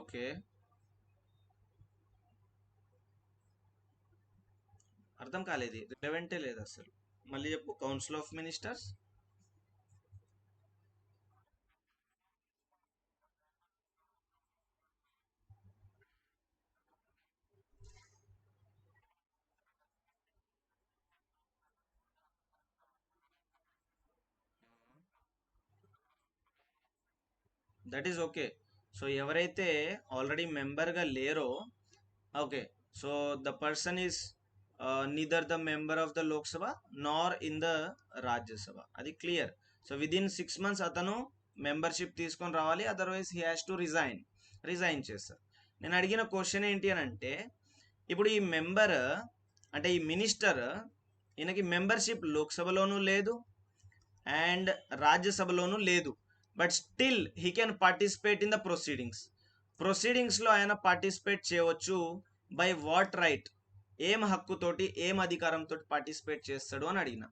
ఓకే, అర్థం కాలేదు, రిలవెంటే లేదు అసలు. మళ్ళీ చెప్పు. Council of ministers. That is okay. So ఎవరైతే ఆల్రెడీ మెంబర్గా లేరో, okay, so the person is neither the member of the Lok Sabha nor in the Rajya Sabha, అది క్లియర్. సో విదిన్ 6 months అతను మెంబర్షిప్ తీసుకొని రావాలి, otherwise he has to resign చేస్తారు. నేను అడిగిన క్వశ్చన్ ఏంటి అని అంటే, ఇప్పుడు ఈ మెంబర్ అంటే ఈ మినిస్టర్, ఈయనకి మెంబర్షిప్ లోక్సభలోనూ లేదు అండ్ రాజ్యసభలోనూ లేదు, but still he can participate in the ప్రొసీడింగ్స్లో ఆయన పార్టిసిపేట్ చేయవచ్చు. By what right? ఏం హక్కుతోటి, ఏం అధికారంతో పార్టిసిపేట్ చేస్తాడు అని అడిగిన.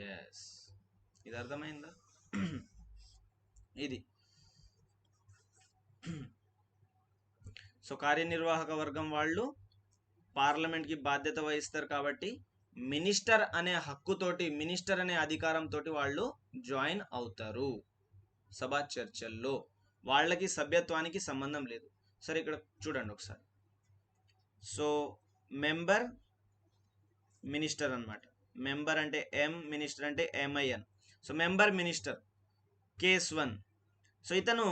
ఎస్, ఇది అర్థమైందా? ఇది సో కార్యనిర్వాహక వర్గం వాళ్ళు పార్లమెంట్కి బాధ్యత వహిస్తారు కాబట్టి మినిస్టర్ అనే హక్కుతోటి, మినిస్టర్ అనే అధికారంతో వాళ్ళు జాయిన్ అవుతారు సభా చర్చల్లో. వాళ్ళకి సభ్యత్వానికి సంబంధం లేదు. సరే, ఇక్కడ చూడండి ఒకసారి. సో మెంబర్, మినిస్టర్ అన్నమాట. మెంబర్ అంటే ఎం, మినిస్టర్ అంటే MIN. So member minister case 1. So ఇతను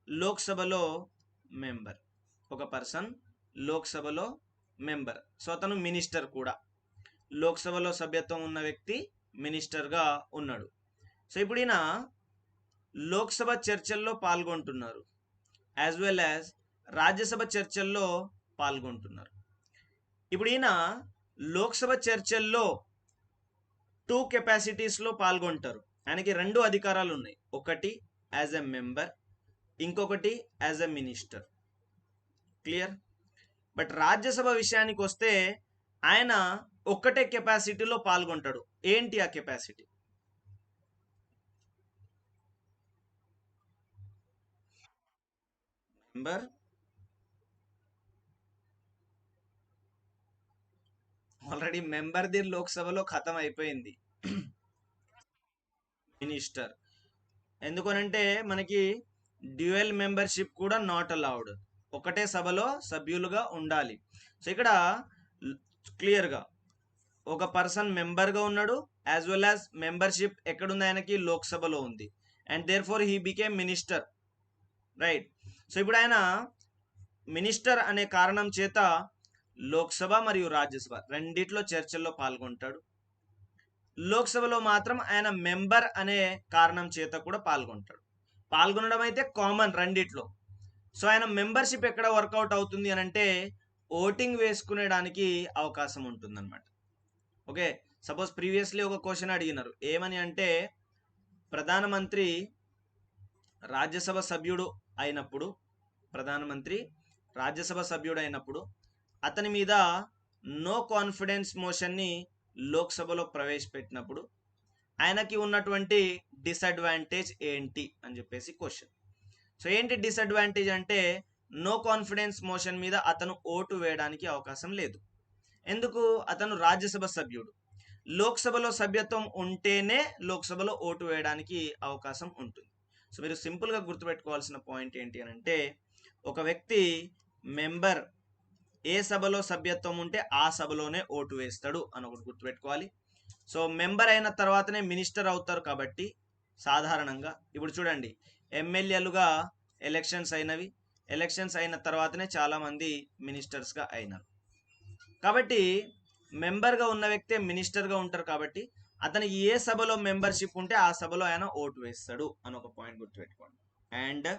లోక్సభలో మెంబర్, ఒక పర్సన్ లోక్సభలో మెంబర్. సో అతను మినిస్టర్ కూడా. లోక్సభలో సభ్యత్వం ఉన్న వ్యక్తి మినిస్టర్గా ఉన్నాడు. సో ఇప్పుడు ఈయన లోక్సభ చర్చల్లో పాల్గొంటున్నారు, యాజ్ వెల్ యాజ్ రాజ్యసభ చర్చల్లో పాల్గొంటున్నారు. ఇప్పుడు ఈయన లోక్సభ చర్చల్లో 2 కెపాసిటీస్లో పాల్గొంటారు. ఆయనకి 2 అధికారాలు ఉన్నాయి, ఒకటి యాజ్ ఎ మెంబర్, ఇంకొకటి as a minister. Clear? But Rajya Sabha విషయానికి వస్తే ఆయన ఒక్కటే కెపాసిటీలో పాల్గొంటాడు. ఏంటి ఆ కెపాసిటీ? మెంబర్, ఆల్రెడీ మెంబర్ది లోక్సభలో ఖతం అయిపోయింది. మినిస్టర్. ఎందుకనంటే మనకి డ్యూయల్ మెంబర్షిప్ కూడా నాట్ అలౌడ్, ఒకటే సభలో సభ్యులుగా ఉండాలి. సో ఇక్కడ క్లియర్గా ఒక పర్సన్ మెంబర్గా ఉన్నాడు, యాజ్ వెల్ యాజ్ మెంబర్షిప్ ఎక్కడుంది ఆయనకి? లోక్సభలో ఉంది. And therefore he became minister, right? So ఇప్పుడు ఆయన మినిస్టర్ అనే కారణం చేత లోక్సభ మరియు రాజ్యసభ రెండిట్లో చర్చల్లో పాల్గొంటాడు. లోక్సభలో మాత్రం ఆయన మెంబర్ అనే కారణం చేత కూడా పాల్గొంటాడు. పాల్గొనడం అయితే కామన్ రెండిట్లో. సో ఆయన మెంబర్షిప్ ఎక్కడ వర్కౌట్ అవుతుంది అని అంటే ఓటింగ్ వేసుకునేడానికి అవకాశం ఉంటుందన్నమాట. ఓకే, సపోజ్ ప్రీవియస్లీ ఒక క్వశ్చన్ అడిగినారు, ఏమని అంటే ప్రధానమంత్రి రాజ్యసభ సభ్యుడు అయినప్పుడు, ప్రధానమంత్రి రాజ్యసభ సభ్యుడు అయినప్పుడు అతని మీద నో కాన్ఫిడెన్స్ మోషన్ని లోక్సభలో ప్రవేశపెట్టినప్పుడు ఆయనకి ఉన్నటువంటి డిసడ్వాంటేజ్ ఏంటి అని చెప్పేసి క్వశ్చన్. సో ఏంటి డిసడ్వాంటేజ్ అంటే నో కాన్ఫిడెన్స్ మోషన్ మీద అతను ఓటు వేయడానికి అవకాశం లేదు. ఎందుకు? అతను రాజ్యసభ సభ్యుడు. లోక్సభలో సభ్యత్వం ఉంటేనే లోక్సభలో ఓటు వేయడానికి అవకాశం ఉంటుంది. సో మీరు సింపుల్గా గుర్తుపెట్టుకోవాల్సిన పాయింట్ ఏంటి అని అంటే, ఒక వ్యక్తి మెంబర్ ఏ సభలో సభ్యత్వం ఉంటే ఆ సభలోనే ఓటు వేస్తాడు అని ఒకటి గుర్తుపెట్టుకోవాలి. సో మెంబర్ అయిన తర్వాతనే మినిస్టర్ అవుతారు కాబట్టి సాధారణంగా ఇప్పుడు చూడండి, ఎమ్మెల్యేలుగా ఎలక్షన్స్ అయినవి, ఎలక్షన్స్ అయిన తర్వాతనే చాలామంది మినిస్టర్స్గా అయినారు. కాబట్టి మెంబర్గా ఉన్న వ్యక్తే మినిస్టర్గా ఉంటారు కాబట్టి అతనికి ఏ సభలో మెంబర్షిప్ ఉంటే ఆ సభలో ఆయన ఓటు వేస్తాడు అని ఒక పాయింట్ గుర్తుపెట్టుకోండి. అండ్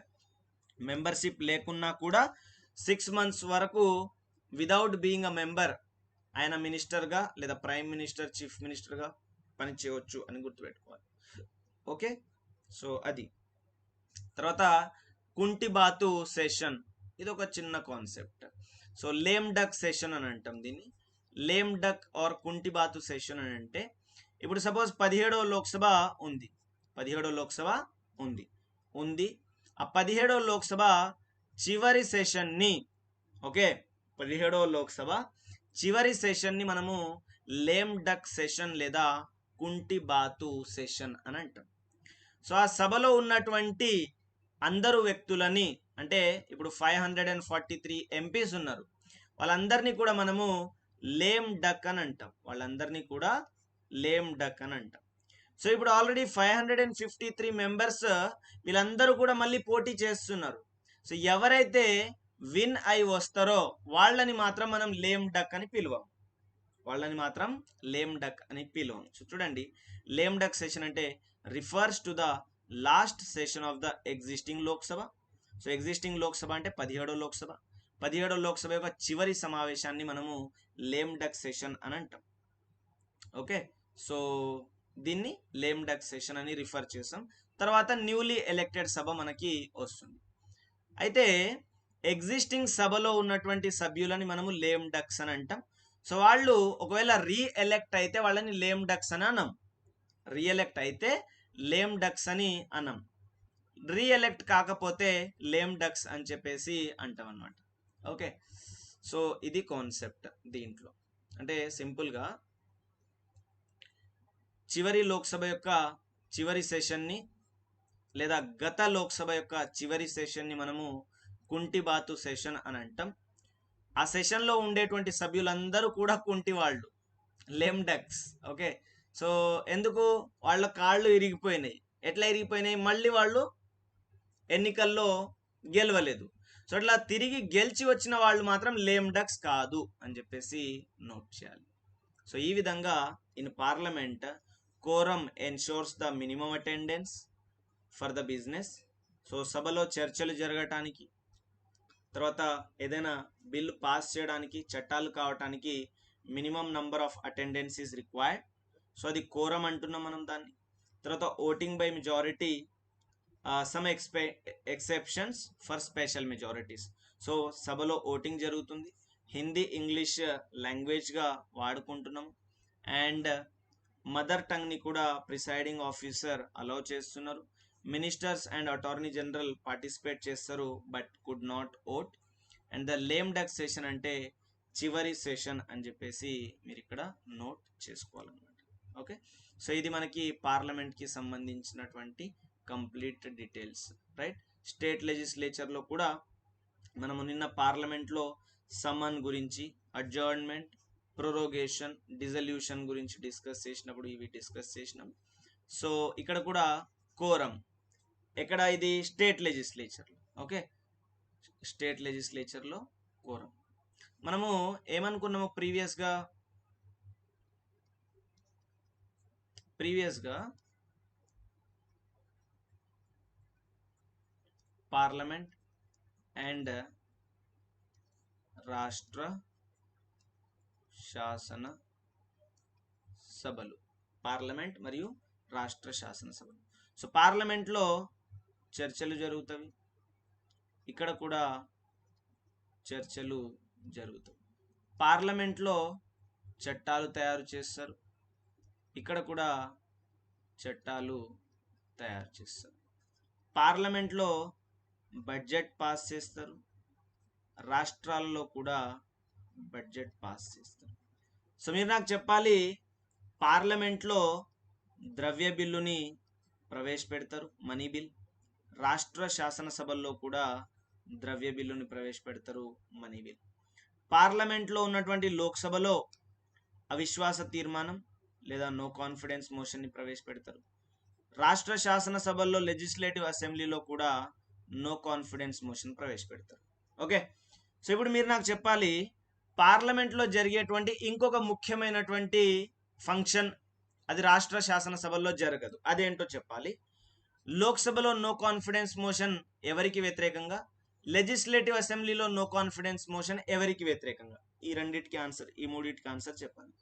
మెంబర్షిప్ లేకున్నా కూడా 6 months వరకు విదౌట్ బీయింగ్ అ మెంబర్ ఆయన మినిస్టర్గా లేదా ప్రైమ్ మినిస్టర్ చీఫ్ మినిస్టర్గా పనిచేయవచ్చు అని గుర్తుపెట్టుకోవాలి. ఓకే, సో అది. తర్వాత కుంటిబాతు సెషన్, ఇది ఒక చిన్న concept. So lame duck session అని అంటాం దీన్ని. లేమ్ డక్ ఆర్ కుంటిబాతు సెషన్ అని అంటే, ఇప్పుడు సపోజ్ 17వ లోక్సభ ఉంది, 17వ లోక్సభ ఉంది ఆ 17వ లోక్సభ చివరి సెషన్ని, ఓకే, 17వ లోక్సభ చివరి సెషన్ని మనము లేమ్ డక్ సెషన్ లేదా కుంటిబాతు సెషన్ అని అంటాం. సో ఆ సభలో ఉన్నటువంటి అందరు వ్యక్తులని, అంటే ఇప్పుడు 543 ఎంపీస్ ఉన్నారు, వాళ్ళందరినీ కూడా మనము లేమ్ డక్ అని అంటాం. వాళ్ళందరినీ కూడా లేమ్ డక్ అని అంటాం. సో ఇప్పుడు ఆల్రెడీ 553 మెంబర్స్ వీళ్ళందరూ కూడా మళ్ళీ పోటీ చేస్తున్నారు. సో ఎవరైతే విన్ అయి వస్తారో వాళ్ళని మాత్రం మనం లేమ్ డక్ అని పిలువం, వాళ్ళని మాత్రం లేమ్ డక్ అని పిలువం. సో చూడండి, లేమ్ డక్ సెషన్ అంటే refers to the last session of the existing Lok Sabha. So existing Lok Sabha అంటే 17వ లోక్సభ, 17వ లోక్సభ యొక్క చివరి సమావేశాన్ని మనము లేమ్ డక్ సెషన్ అని అంటాం. ఓకే, సో దీన్ని లేమ్ డక్ సెషన్ అని రిఫర్ చేసాం. తర్వాత న్యూలీ ఎలెక్టెడ్ సభ మనకి వస్తుంది. అయితే ఎగ్జిస్టింగ్ సభలో ఉన్నటువంటి సభ్యులని మనము లేమ్ డక్స్ అని అంటాం. సో వాళ్ళు ఒకవేళ రీఎలెక్ట్ అయితే వాళ్ళని లేమ్ డక్స్ అని అన్నాం, రీఎలెక్ట్ అయితే లేమ్ డక్స్ అని అన్నాం, రీఎలెక్ట్ కాకపోతే లేమ్ డక్స్ అని చెప్పేసి అంటాం అన్నమాట. ఓకే, సో ఇది కాన్సెప్ట్ దీంట్లో. అంటే సింపుల్గా చివరి లోక్సభ యొక్క చివరి సెషన్ని లేదా గత లోక్సభ యొక్క చివరి సెషన్ని మనము కుంటిబాతు సెషన్ అని అంటాం. ఆ సెషన్లో ఉండేటువంటి సభ్యులందరూ కూడా కుంటి వాళ్ళు, లేమ్ డక్స్. ఓకే, సో ఎందుకు, వాళ్ళ కాళ్ళు ఇరిగిపోయినాయి. ఎట్లా ఇరిగిపోయినాయి, మళ్ళీ వాళ్ళు ఎన్నికల్లో గెలవలేదు. సో అట్లా తిరిగి గెలిచి వచ్చిన వాళ్ళు మాత్రం లేమ్ డక్స్ కాదు అని చెప్పేసి నోట్ చేయాలి. సో ఈ విధంగా in parliament quorum ensures the minimum attendance for the business. So సభలో చర్చలు జరగటానికి, తర్వాత ఏదైనా బిల్లు పాస్ చేయడానికి, చట్టాలు కావటానికి minimum number of attendance is required. So అది కోరం అంటున్నాం మనం దాన్ని. తర్వాత voting by majority, some exceptions for special majorities. So సభలో ఓటింగ్ జరుగుతుంది, హిందీ ఇంగ్లీష్ లాంగ్వేజ్గా వాడుకుంటున్నాము, అండ్ మదర్ టంగ్ని కూడా ప్రిసైడింగ్ ఆఫీసర్ అలౌ చేస్తున్నారు. Ministers and attorney general participate చేస్తారు but could not vote. And the lame duck session అంటే చివరి సెషన్ అని చెప్పేసి మీరు ఇక్కడ నోట్ చేసుకోవాలన్నమాట. ఓకే, సో ఇది మనకి పార్లమెంట్కి సంబంధించినటువంటి కంప్లీట్ డీటెయిల్స్, రైట్. స్టేట్ లెజిస్లేచర్లో కూడా మనము నిన్న పార్లమెంట్లో సమన్ గురించి, అడ్జర్న్మెంట్, ప్రొరోగేషన్, డిజల్యూషన్ గురించి డిస్కస్ చేసినప్పుడు ఇవి డిస్కస్ చేసినాం. సో ఇక్కడ కూడా కోరం, ఎక్కడ ఇది స్టేట్ లెజిస్లేచర్లో. ఓకే, స్టేట్ లెజిస్లేచర్లో కోరం. మనము ఏమనుకున్నాము ప్రీవియస్గా పార్లమెంట్ అండ్ రాష్ట్ర శాసన సభలు, పార్లమెంట్ మరియు రాష్ట్ర శాసన సభలు. సో పార్లమెంట్లో చర్చలు జరుగుతాయి, ఇక్కడ కూడా చర్చలు జరుగుతాయి. పార్లమెంట్లో చట్టాలు తయారు చేస్తారు, ఇక్కడ కూడా చట్టాలు తయారు చేస్తారు. పార్లమెంట్లో బడ్జెట్ పాస్ చేస్తారు, రాష్ట్రాల్లో కూడా బడ్జెట్ పాస్ చేస్తారు. సో మీరు నాకు చెప్పాలి, పార్లమెంట్లో ద్రవ్య బిల్లుని ప్రవేశపెడతారు, మనీ బిల్. రాష్ట్ర శాసనసభల్లో కూడా ద్రవ్య బిల్లుని ప్రవేశపెడతారు, మనీ బిల్. పార్లమెంట్లో ఉన్నటువంటి లోక్సభలో అవిశ్వాస తీర్మానం లేదా నో కాన్ఫిడెన్స్ మోషన్ని ప్రవేశపెడతారు. రాష్ట్ర శాసనసభల్లో లెజిస్లేటివ్ అసెంబ్లీలో కూడా నో కాన్ఫిడెన్స్ మోషన్ ప్రవేశపెడతారు. ఓకే, సో ఇప్పుడు మీరు నాకు చెప్పాలి, పార్లమెంట్లో జరిగేటువంటి ఇంకొక ముఖ్యమైనటువంటి ఫంక్షన్, అది రాష్ట్ర శాసనసభల్లో జరగదు. అదేంటో చెప్పాలి. లోక్సభలో నో కాన్ఫిడెన్స్ మోషన్ ఎవరికి వ్యతిరేకంగా, లెజిస్లేటివ్ అసెంబ్లీలో నో కాన్ఫిడెన్స్ మోషన్ ఎవరికి వ్యతిరేకంగా. ఈ రెండింటికి ఆన్సర్, ఈ మూడింటికి ఆన్సర్ చెప్పాలి.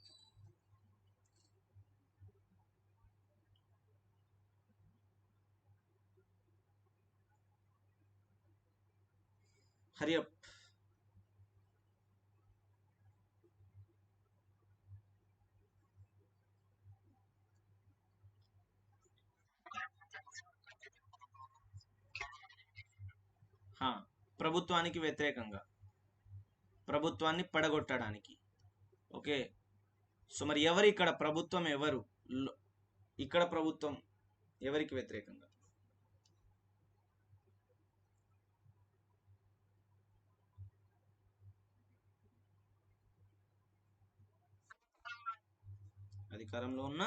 హరి అప్. ప్రభుత్వానికి వ్యతిరేకంగా, ప్రభుత్వాన్ని పడగొట్టడానికి. ఓకే, సో మరి ఎవరు ఇక్కడ ప్రభుత్వం, ఎవరు ఇక్కడ ప్రభుత్వం ఎవరికి వ్యతిరేకంగా? అధికారంలో ఉన్న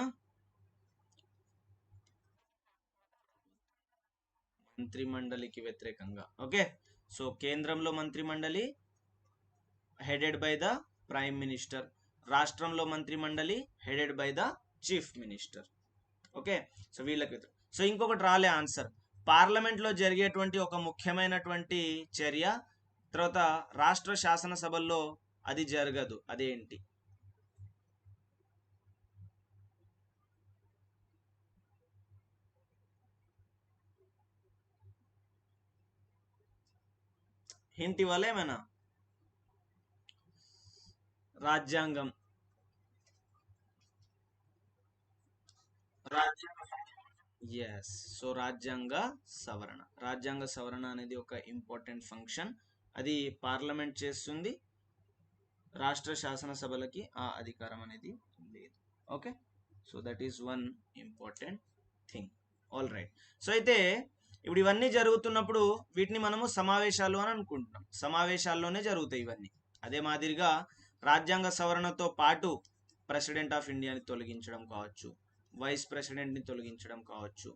మంత్రిమండలికి వ్యతిరేకంగా. ఓకే, సో కేంద్రంలో మంత్రిమండలి headed by the prime minister, రాష్ట్రంలో మంత్రిమండలి headed by the chief minister. Okay, so వీళ్ళకి వ్యతిరేకం. సో ఇంకొకటి రాలే ఆన్సర్. పార్లమెంట్లో జరిగేటువంటి ఒక ముఖ్యమైనటువంటి చర్య తర్వాత రాష్ట్ర శాసనసభల్లో అది జరగదు, అదేంటి? హింట్ ఇవ్వాలి ఏమైనా? రాజ్యాంగం. ఎస్, సో రాజ్యాంగ సవరణ. రాజ్యాంగ సవరణ అనేది ఒక ఇంపార్టెంట్ ఫంక్షన్. అది పార్లమెంట్ చేస్తుంది, రాష్ట్ర శాసనసభలకి ఆ అధికారం అనేది లేదు. Okay, so that is one important thing. All right. So అయితే ఇప్పుడు ఇవన్నీ జరుగుతున్నప్పుడు వీటిని మనము సమావేశాలు అని అనుకుంటున్నాం. సమావేశాల్లోనే జరుగుతాయి ఇవన్నీ. అదే మాదిరిగా రాజ్యాంగ సవరణతో పాటు ప్రెసిడెంట్ ఆఫ్ ఇండియాని తొలగించడం కావచ్చు, వైస్ ప్రెసిడెంట్ని తొలగించడం కావచ్చు,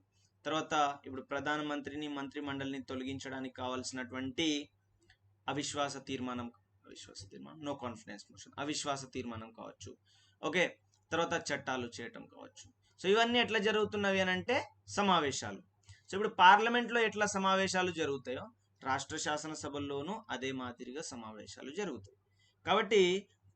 తర్వాత ఇప్పుడు ప్రధానమంత్రిని, మంత్రిమండలిని తొలగించడానికి కావాల్సినటువంటి అవిశ్వాస తీర్మానం, నో కాన్ఫిడెన్స్ మోషన్, అవిశ్వాస తీర్మానం కావచ్చు. ఓకే, తర్వాత చట్టాలు చేయటం కావచ్చు. సో ఇవన్నీ ఎట్లా జరుగుతున్నవి అని అంటే సమావేశాలు. సో ఇప్పుడు పార్లమెంట్లో ఎట్లా సమావేశాలు జరుగుతాయో రాష్ట్ర శాసనసభల్లోనూ అదే మాదిరిగా సమావేశాలు జరుగుతాయి. కాబట్టి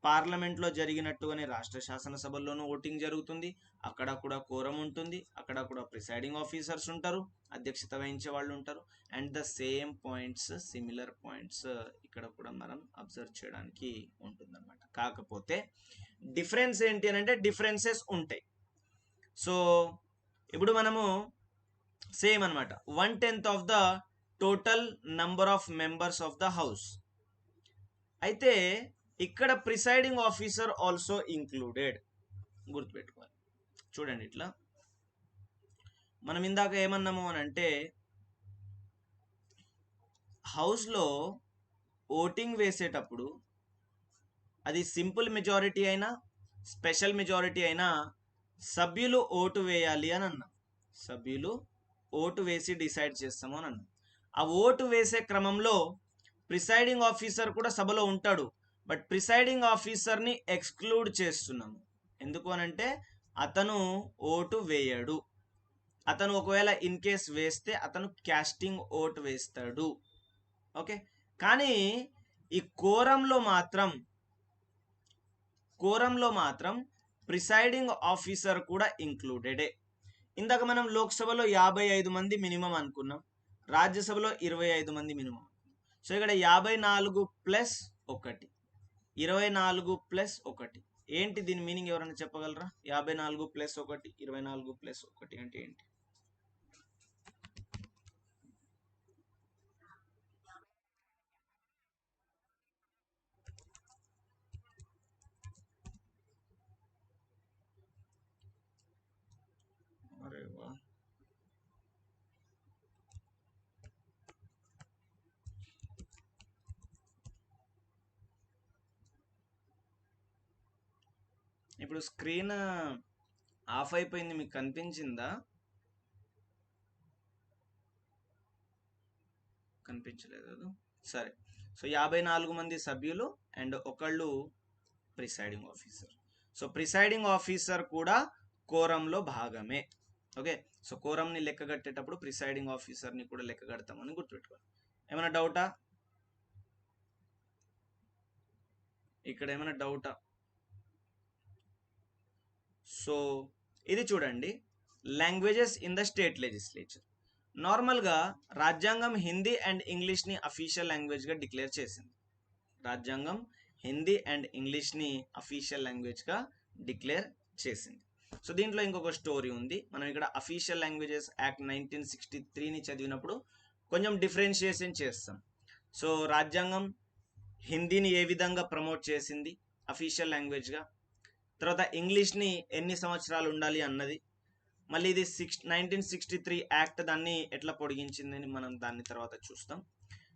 పార్లమెంట్లో జరిగినట్టుగానే రాష్ట్ర శాసనసభల్లోనూ ఓటింగ్ జరుగుతుంది. అక్కడ కూడా కోరం ఉంటుంది, అక్కడ కూడా ప్రిసైడింగ్ ఆఫీసర్స్ ఉంటారు, అధ్యక్షత వహించే వాళ్ళు ఉంటారు. And the same points, similar points ఇక్కడ కూడా మనం అబ్జర్వ్ చేయడానికి ఉంటుందన్నమాట. కాకపోతే డిఫరెన్స్ ఏంటి అని అంటే డిఫరెన్సెస్ ఉంటాయి. సో ఇప్పుడు మనము సేమ్ అనమాట, 1/10 of the total number of members of the house. అయితే ఇక్కడ ప్రిసైడింగ్ ఆఫీసర్ ఆల్సో ఇంక్లూడెడ్, గుర్తుపెట్టుకోవాలి. చూడండి, ఇట్లా మనం ఇందాక ఏమన్నాము అని అంటే హౌస్లో ఓటింగ్ వేసేటప్పుడు అది సింపుల్ మెజారిటీ అయినా స్పెషల్ మెజారిటీ అయినా సభ్యులు ఓటు వేయాలి అని అన్నాం. సభ్యులు ఓటు వేసి డిసైడ్ చేస్తాము అని అన్నాం. ఆ ఓటు వేసే క్రమంలో ప్రిసైడింగ్ ఆఫీసర్ కూడా సభలో ఉంటాడు, బట్ ప్రిసైడింగ్ ఆఫీసర్ని ఎక్స్క్లూడ్ చేస్తున్నాము. ఎందుకు అనంటే అతను ఓటు వేయడు. అతను ఒకవేళ ఇన్ కేస్ వేస్తే అతను క్యాస్టింగ్ ఓట్ వేస్తాడు. ఓకే, కానీ ఈ కోరంలో మాత్రం ప్రిసైడింగ్ ఆఫీసర్ కూడా ఇంక్లూడెడే. ఇందాక మనం లోక్సభలో 55 మంది మినిమం అనుకున్నాం, రాజ్యసభలో 25 మంది మినిమం. సో ఇక్కడ 54 ప్లస్ 1, 24 ప్లస్ 1 ఏంటి? దీని మీనింగ్ ఎవరైనా చెప్పగలరా? 54 ప్లస్ 1, 24 ప్లస్ 1 అంటే ఏంటి? అరే వా, ఇప్పుడు స్క్రీన్ ఆఫ్ అయిపోయింది, మీకు కనిపించిందా? కనిపించలేదు. సరే, సో 54 మంది సభ్యులు అండ్ ఒకళ్ళు presiding officer. So presiding officer కూడా కోరంలో భాగమే. ఓకే, సో కోరంని లెక్క కట్టేటప్పుడు ప్రిసైడింగ్ ఆఫీసర్ని కూడా లెక్క కడతామని గుర్తుపెట్టుకోవాలి. ఏమైనా డౌటా? ఇక్కడ ఏమైనా డౌటా? సో ఇది చూడండి, languages in the state legislature. నార్మల్గా రాజ్యాంగం హిందీ అండ్ ఇంగ్లీష్ని అఫీషియల్ లాంగ్వేజ్గా డిక్లేర్ చేసింది. రాజ్యాంగం హిందీ అండ్ ఇంగ్లీష్ని అఫీషియల్ లాంగ్వేజ్గా డిక్లేర్ చేసింది. సో దీంట్లో ఇంకొక స్టోరీ ఉంది. మనం ఇక్కడ అఫీషియల్ లాంగ్వేజెస్ యాక్ట్ 1963ని చదివినప్పుడు కొంచెం డిఫరెన్షియేషన్ చేస్తాం. సో రాజ్యాంగం హిందీని ఏ విధంగా ప్రమోట్ చేసింది అఫీషియల్ లాంగ్వేజ్గా, తర్వాత ఇంగ్లీష్ని ఎన్ని సంవత్సరాలు ఉండాలి అన్నది, మళ్ళీ ఇది 1963 యాక్ట్ దాన్ని ఎట్లా పొడిగించిందని మనం దాన్ని తర్వాత చూస్తాం.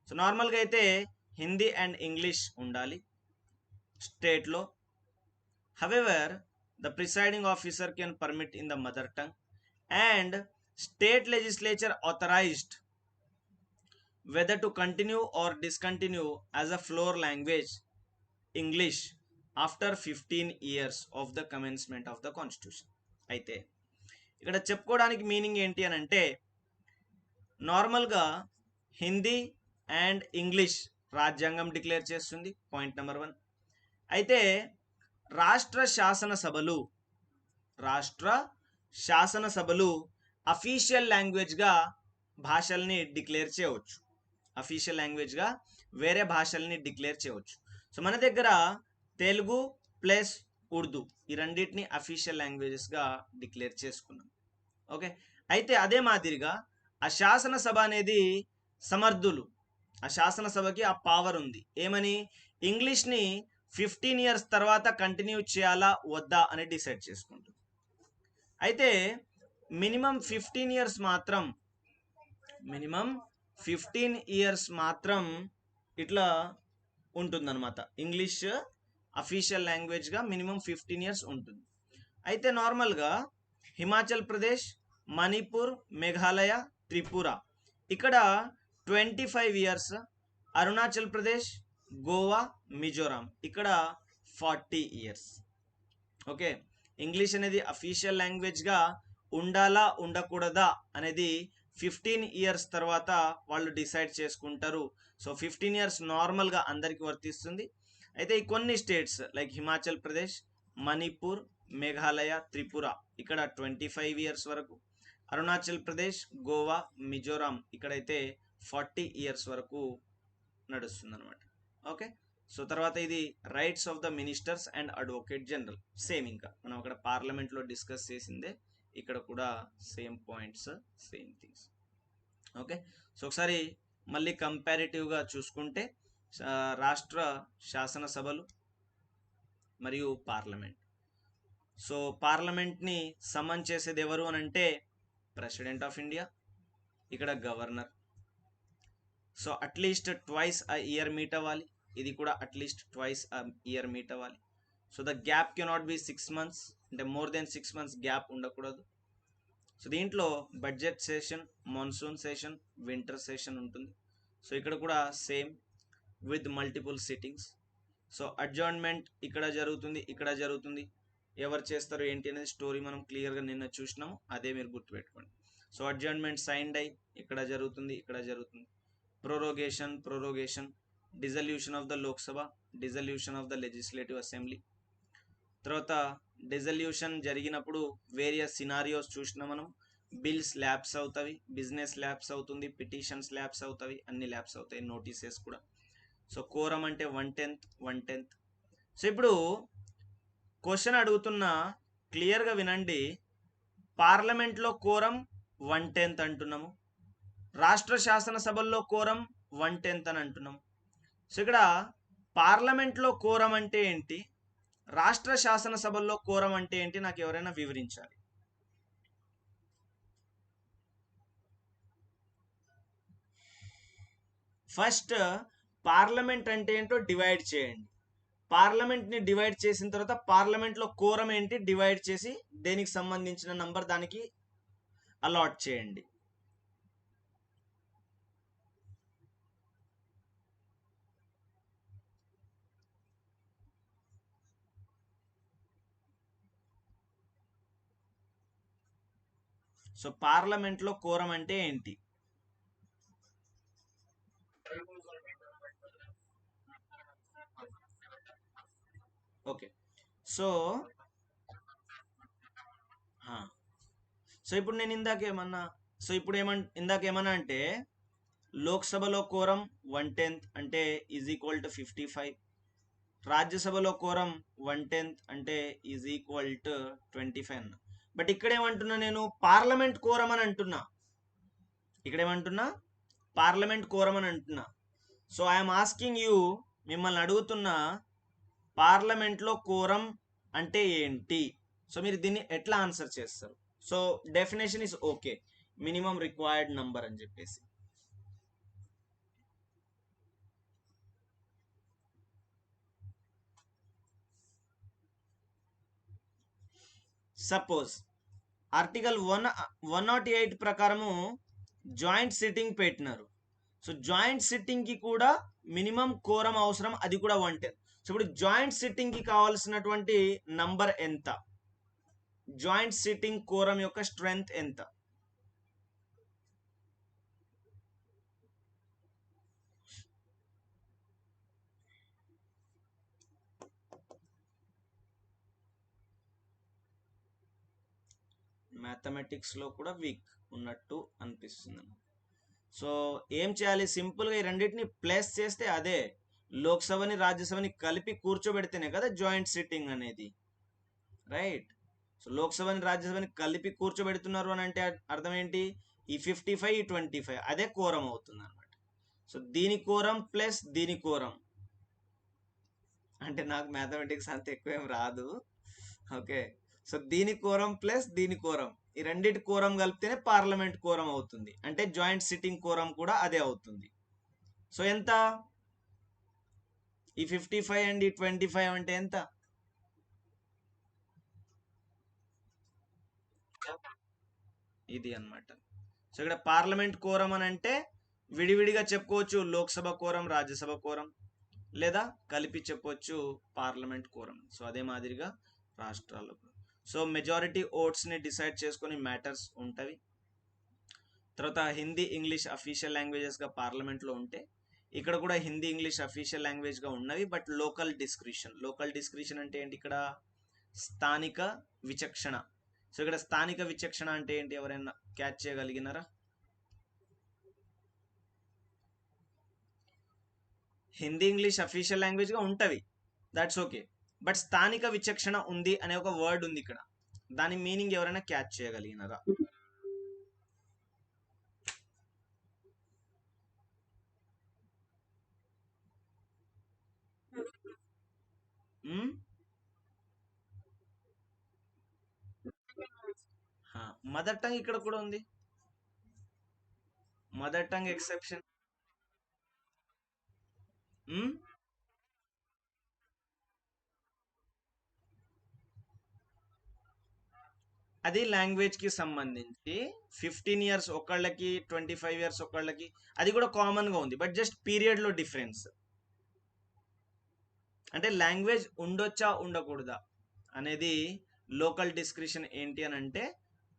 సో నార్మల్గా అయితే హిందీ అండ్ ఇంగ్లీష్ ఉండాలి స్టేట్లో. However the presiding officer can permit in the mother tongue, and state legislature authorized whether to continue or discontinue as a floor language English after 15 years of the commencement of the constitution. అయితే ఇక్కడ చెప్పుకోవడానికి meaning ఏంటి అని అంటే, నార్మల్గా Hindi and English రాజ్యాంగం declare చేస్తుంది, point number 1. అయితే రాష్ట్ర శాసనసభలు అఫీషియల్ లాంగ్వేజ్గా భాషల్ని డిక్లేర్ చేయవచ్చు. అఫీషియల్ లాంగ్వేజ్గా వేరే భాషల్ని డిక్లేర్ చేయవచ్చు. సో మన దగ్గర తెలుగు ప్లస్ ఉర్దూ ఈ రెండింటిని అఫీషియల్ లాంగ్వేజెస్గా డిక్లేర్ చేసుకున్నాం. ఓకే, అయితే అదే మాదిరిగా ఆ శాసనసభ అనేది సమర్థులు, ఆ శాసనసభకి ఆ పవర్ ఉంది. ఏమని? ఇంగ్లీష్ని 15 ఇయర్స్ తర్వాత కంటిన్యూ చేయాలా వద్దా అని డిసైడ్ చేసుకుంటుంది. అయితే మినిమం 15 ఇయర్స్ మాత్రం ఇట్లా ఉంటుందన్నమాట. ఇంగ్లీష్ అఫీషియల్ లాంగ్వేజ్గా మినిమం 15 ఇయర్స్ ఉంటుంది. అయితే నార్మల్గా హిమాచల్ ప్రదేశ్, మణిపూర్, మేఘాలయ, త్రిపుర ఇక్కడ 25 ఇయర్స్, అరుణాచల్ ప్రదేశ్, గోవా, మిజోరాం ఇక్కడ 40 ఇయర్స్. ఓకే, ఇంగ్లీష్ అనేది అఫీషియల్ లాంగ్వేజ్గా ఉండాలా ఉండకూడదా అనేది 15 ఇయర్స్ తర్వాత వాళ్ళు డిసైడ్ చేసుకుంటారు. సో 15 ఇయర్స్ నార్మల్గా అందరికీ వర్తిస్తుంది. అయితే ఈ కొన్ని స్టేట్స్ లైక్ హిమాచల్ ప్రదేశ్, మణిపూర్, మేఘాలయ, త్రిపుర ఇక్కడ 25 ఇయర్స్ వరకు, అరుణాచల్ ప్రదేశ్, గోవా, మిజోరాం ఇక్కడైతే 40 ఇయర్స్ వరకు నడుస్తుంది అనమాట. ఓకే, సో తర్వాత ఇది rights of the ministers and advocate general. Same ఇంకా మనం అక్కడ పార్లమెంట్లో డిస్కస్ చేసిందే, ఇక్కడ కూడా same points, same things. Okay, so ఒకసారి మళ్ళీ కంపారిటివ్గా చూసుకుంటే రాష్ట్ర శాసనసభలు మరియు పార్లమెంట్. సో పార్లమెంట్ని సమన్ చేసేది ఎవరు అని అంటే ప్రెసిడెంట్ ఆఫ్ ఇండియా, ఇక్కడ governor. So at least twice a year meet అవ్వాలి, ఇది కూడా at least twice a year meet అవ్వాలి. So the gap cannot be 6 months, అంటే మోర్ దెన్ 6 months గ్యాప్ ఉండకూడదు. సో దీంట్లో budget session, monsoon session, winter session ఉంటుంది. So ఇక్కడ కూడా same with multiple sittings. So adjournment ఇక్కడ జరుగుతుంది, ఇక్కడ జరుగుతుంది. ఎవరు చేస్తారు ఏంటి అనేది స్టోరీ మనం క్లియర్గా నిన్న చూసినాము, అదే మీరు గుర్తుపెట్టుకోండి. సో అడ్జర్న్మెంట్ సైన్డ్ అయి ఇక్కడ జరుగుతుంది, ఇక్కడ జరుగుతుంది. prorogation, dissolution of the Lok Sabha, dissolution of the Legislative Assembly. తర్వాత డిజల్యూషన్ జరిగినప్పుడు వేరియస్ సినారియోస్ చూసినా మనం, బిల్స్ ల్యాబ్స్ అవుతాయి, బిజినెస్ ల్యాబ్స్ అవుతుంది, పిటిషన్స్ ల్యాబ్స్ అవుతాయి, అన్ని ల్యాబ్స్ అవుతాయి, నోటీసెస్ కూడా. సో కోరం అంటే 1/10. సో ఇప్పుడు క్వశ్చన్ అడుగుతున్నా, క్లియర్గా వినండి. పార్లమెంట్లో కోరం 1/10 అంటున్నాము, రాష్ట్ర శాసనసభల్లో కోరం 1/10 అని అంటున్నాము. సో ఇక్కడ పార్లమెంట్లో కోరం అంటే ఏంటి, రాష్ట్ర శాసనసభల్లో కోరం అంటే ఏంటి, నాకు ఎవరైనా వివరించాలి. ఫస్ట్ పార్లమెంట్ అంటే ఏంటో డివైడ్ చేయండి. పార్లమెంట్ని డివైడ్ చేసిన తర్వాత పార్లమెంట్లో కోరం ఏంటి డివైడ్ చేసి దేనికి సంబంధించిన నంబర్ దానికి అలాట్ చేయండి. సో పార్లమెంట్లో కోరం అంటే ఏంటి? ఓకే. సో ఆ, సో ఇప్పుడు నేను ఇందాకేమన్నా అంటే లోక్సభలో కోరం 1/10 అంటే ఈజ్ ఈక్వల్ టు 55. రాజ్యసభలో కోరం 1/10 అంటే ఈజ్ ఈక్వల్ టు 25 అన్న. బట్ ఇక్కడేమంటున్నా, నేను పార్లమెంట్ కోరం అని అంటున్నా. ఇక్కడేమంటున్నా, పార్లమెంట్ కోరం అని అంటున్నా. సో ఐఎమ్ ఆస్కింగ్ యూ, మిమ్మల్ని అడుగుతున్నా, పార్లమెంట్లో కోరం అంటే ఏంటి? సో మీరు దీన్ని ఎట్లా ఆన్సర్ చేస్తారు? So definition is okay, minimum required number అని చెప్పేసి. సపోజ్ ఆర్టికల్ 108 ప్రకారము జాయింట్ సిట్టింగ్ పెట్టినారు. సో జాయింట్ సిట్టింగ్ కి కూడా మినిమం కోరం అవసరం, అది కూడా 110. సో ఇప్పుడు జాయింట్ సిట్టింగ్ కి కావాల్సినటువంటి నంబర్ ఎంత? జాయింట్ సిట్టింగ్ కోరం యొక్క స్ట్రెంగ్త్ ఎంత? మ్యాథమెటిక్స్ లో కూడా వీక్ ఉన్నట్టు అనిపిస్తుంది. సో ఏం చేయాలి? సింపుల్గా ఈ రెండింటిని ప్లేస్ చేస్తే అదే లోక్సభని రాజ్యసభని కలిపి కూర్చోబెడితేనే కదా జాయింట్ సిట్టింగ్ అనేది, రైట్? సో లోక్సభని రాజ్యసభని కలిపి కూర్చోబెడుతున్నారు అని అంటే అర్థం ఏంటి? ఈ 55 ఈ 25 అదే కోరం అవుతుంది అనమాట. సో దీని కోరం ప్లస్ దీని కోరం, అంటే నాకు మ్యాథమెటిక్స్ అంత ఎక్కువేం రాదు, ఓకే. సో దీని కోరం ప్లస్ దీని కోరం, ఈ రెండింటి కోరం కలిపితేనే పార్లమెంట్ కోరం అవుతుంది, అంటే జాయింట్ సిట్టింగ్ కోరం కూడా అదే అవుతుంది. సో ఎంత? ఈ 55 అండ్ ఈ 25 అంటే ఎంత? ఇది అన్నమాట. సో ఇక్కడ పార్లమెంట్ కోరం అని అంటే విడివిడిగా చెప్పుకోవచ్చు లోక్సభ కోరం, రాజ్యసభ కోరం, లేదా కలిపి చెప్పొచ్చు పార్లమెంట్ కోరం. సో అదే మాదిరిగా రాష్ట్రాల్లో. సో మెజారిటీ ఓట్స్ని డిసైడ్ చేసుకొని మ్యాటర్స్ ఉంటవి. తర్వాత హిందీ ఇంగ్లీష్ అఫీషియల్ లాంగ్వేజెస్గా పార్లమెంట్లో ఉంటే, ఇక్కడ కూడా హిందీ ఇంగ్లీష్ అఫీషియల్ లాంగ్వేజ్గా ఉన్నవి. బట్ లోకల్ డిస్క్రిషన్ అంటే ఏంటి? ఇక్కడ స్థానిక విచక్షణ. సో ఇక్కడ స్థానిక విచక్షణ అంటే ఏంటి? ఎవరైనా క్యాచ్ చేయగలిగినారా? హిందీ ఇంగ్లీష్ అఫీషియల్ లాంగ్వేజ్గా ఉంటవి, దట్స్ ఓకే. బట్ స్థానిక విచక్షణ ఉంది అనే ఒక వర్డ్ ఉంది ఇక్కడ, దాని మీనింగ్ ఎవరైనా క్యాచ్ చేయగలిగినారా? మదర్ టంగ్ ఇక్కడ కూడా ఉంది, మదర్ టంగ్ ఎక్సెప్షన్. అది లాంగ్వేజ్ కి సంబంధించి 15 ఇయర్స్ ఒకళ్ళకి, 25 ఇయర్స్ ఒకళ్ళకి, అది కూడా కామన్ గా ఉంది. బట్ జస్ట్ పీరియడ్ లో డిఫరెన్స్, అంటే లాంగ్వేజ్ ఉండొచ్చా ఉండకూడదా అనేది లోకల్ డిస్క్రిషన్ ఏంటి అని అంటే,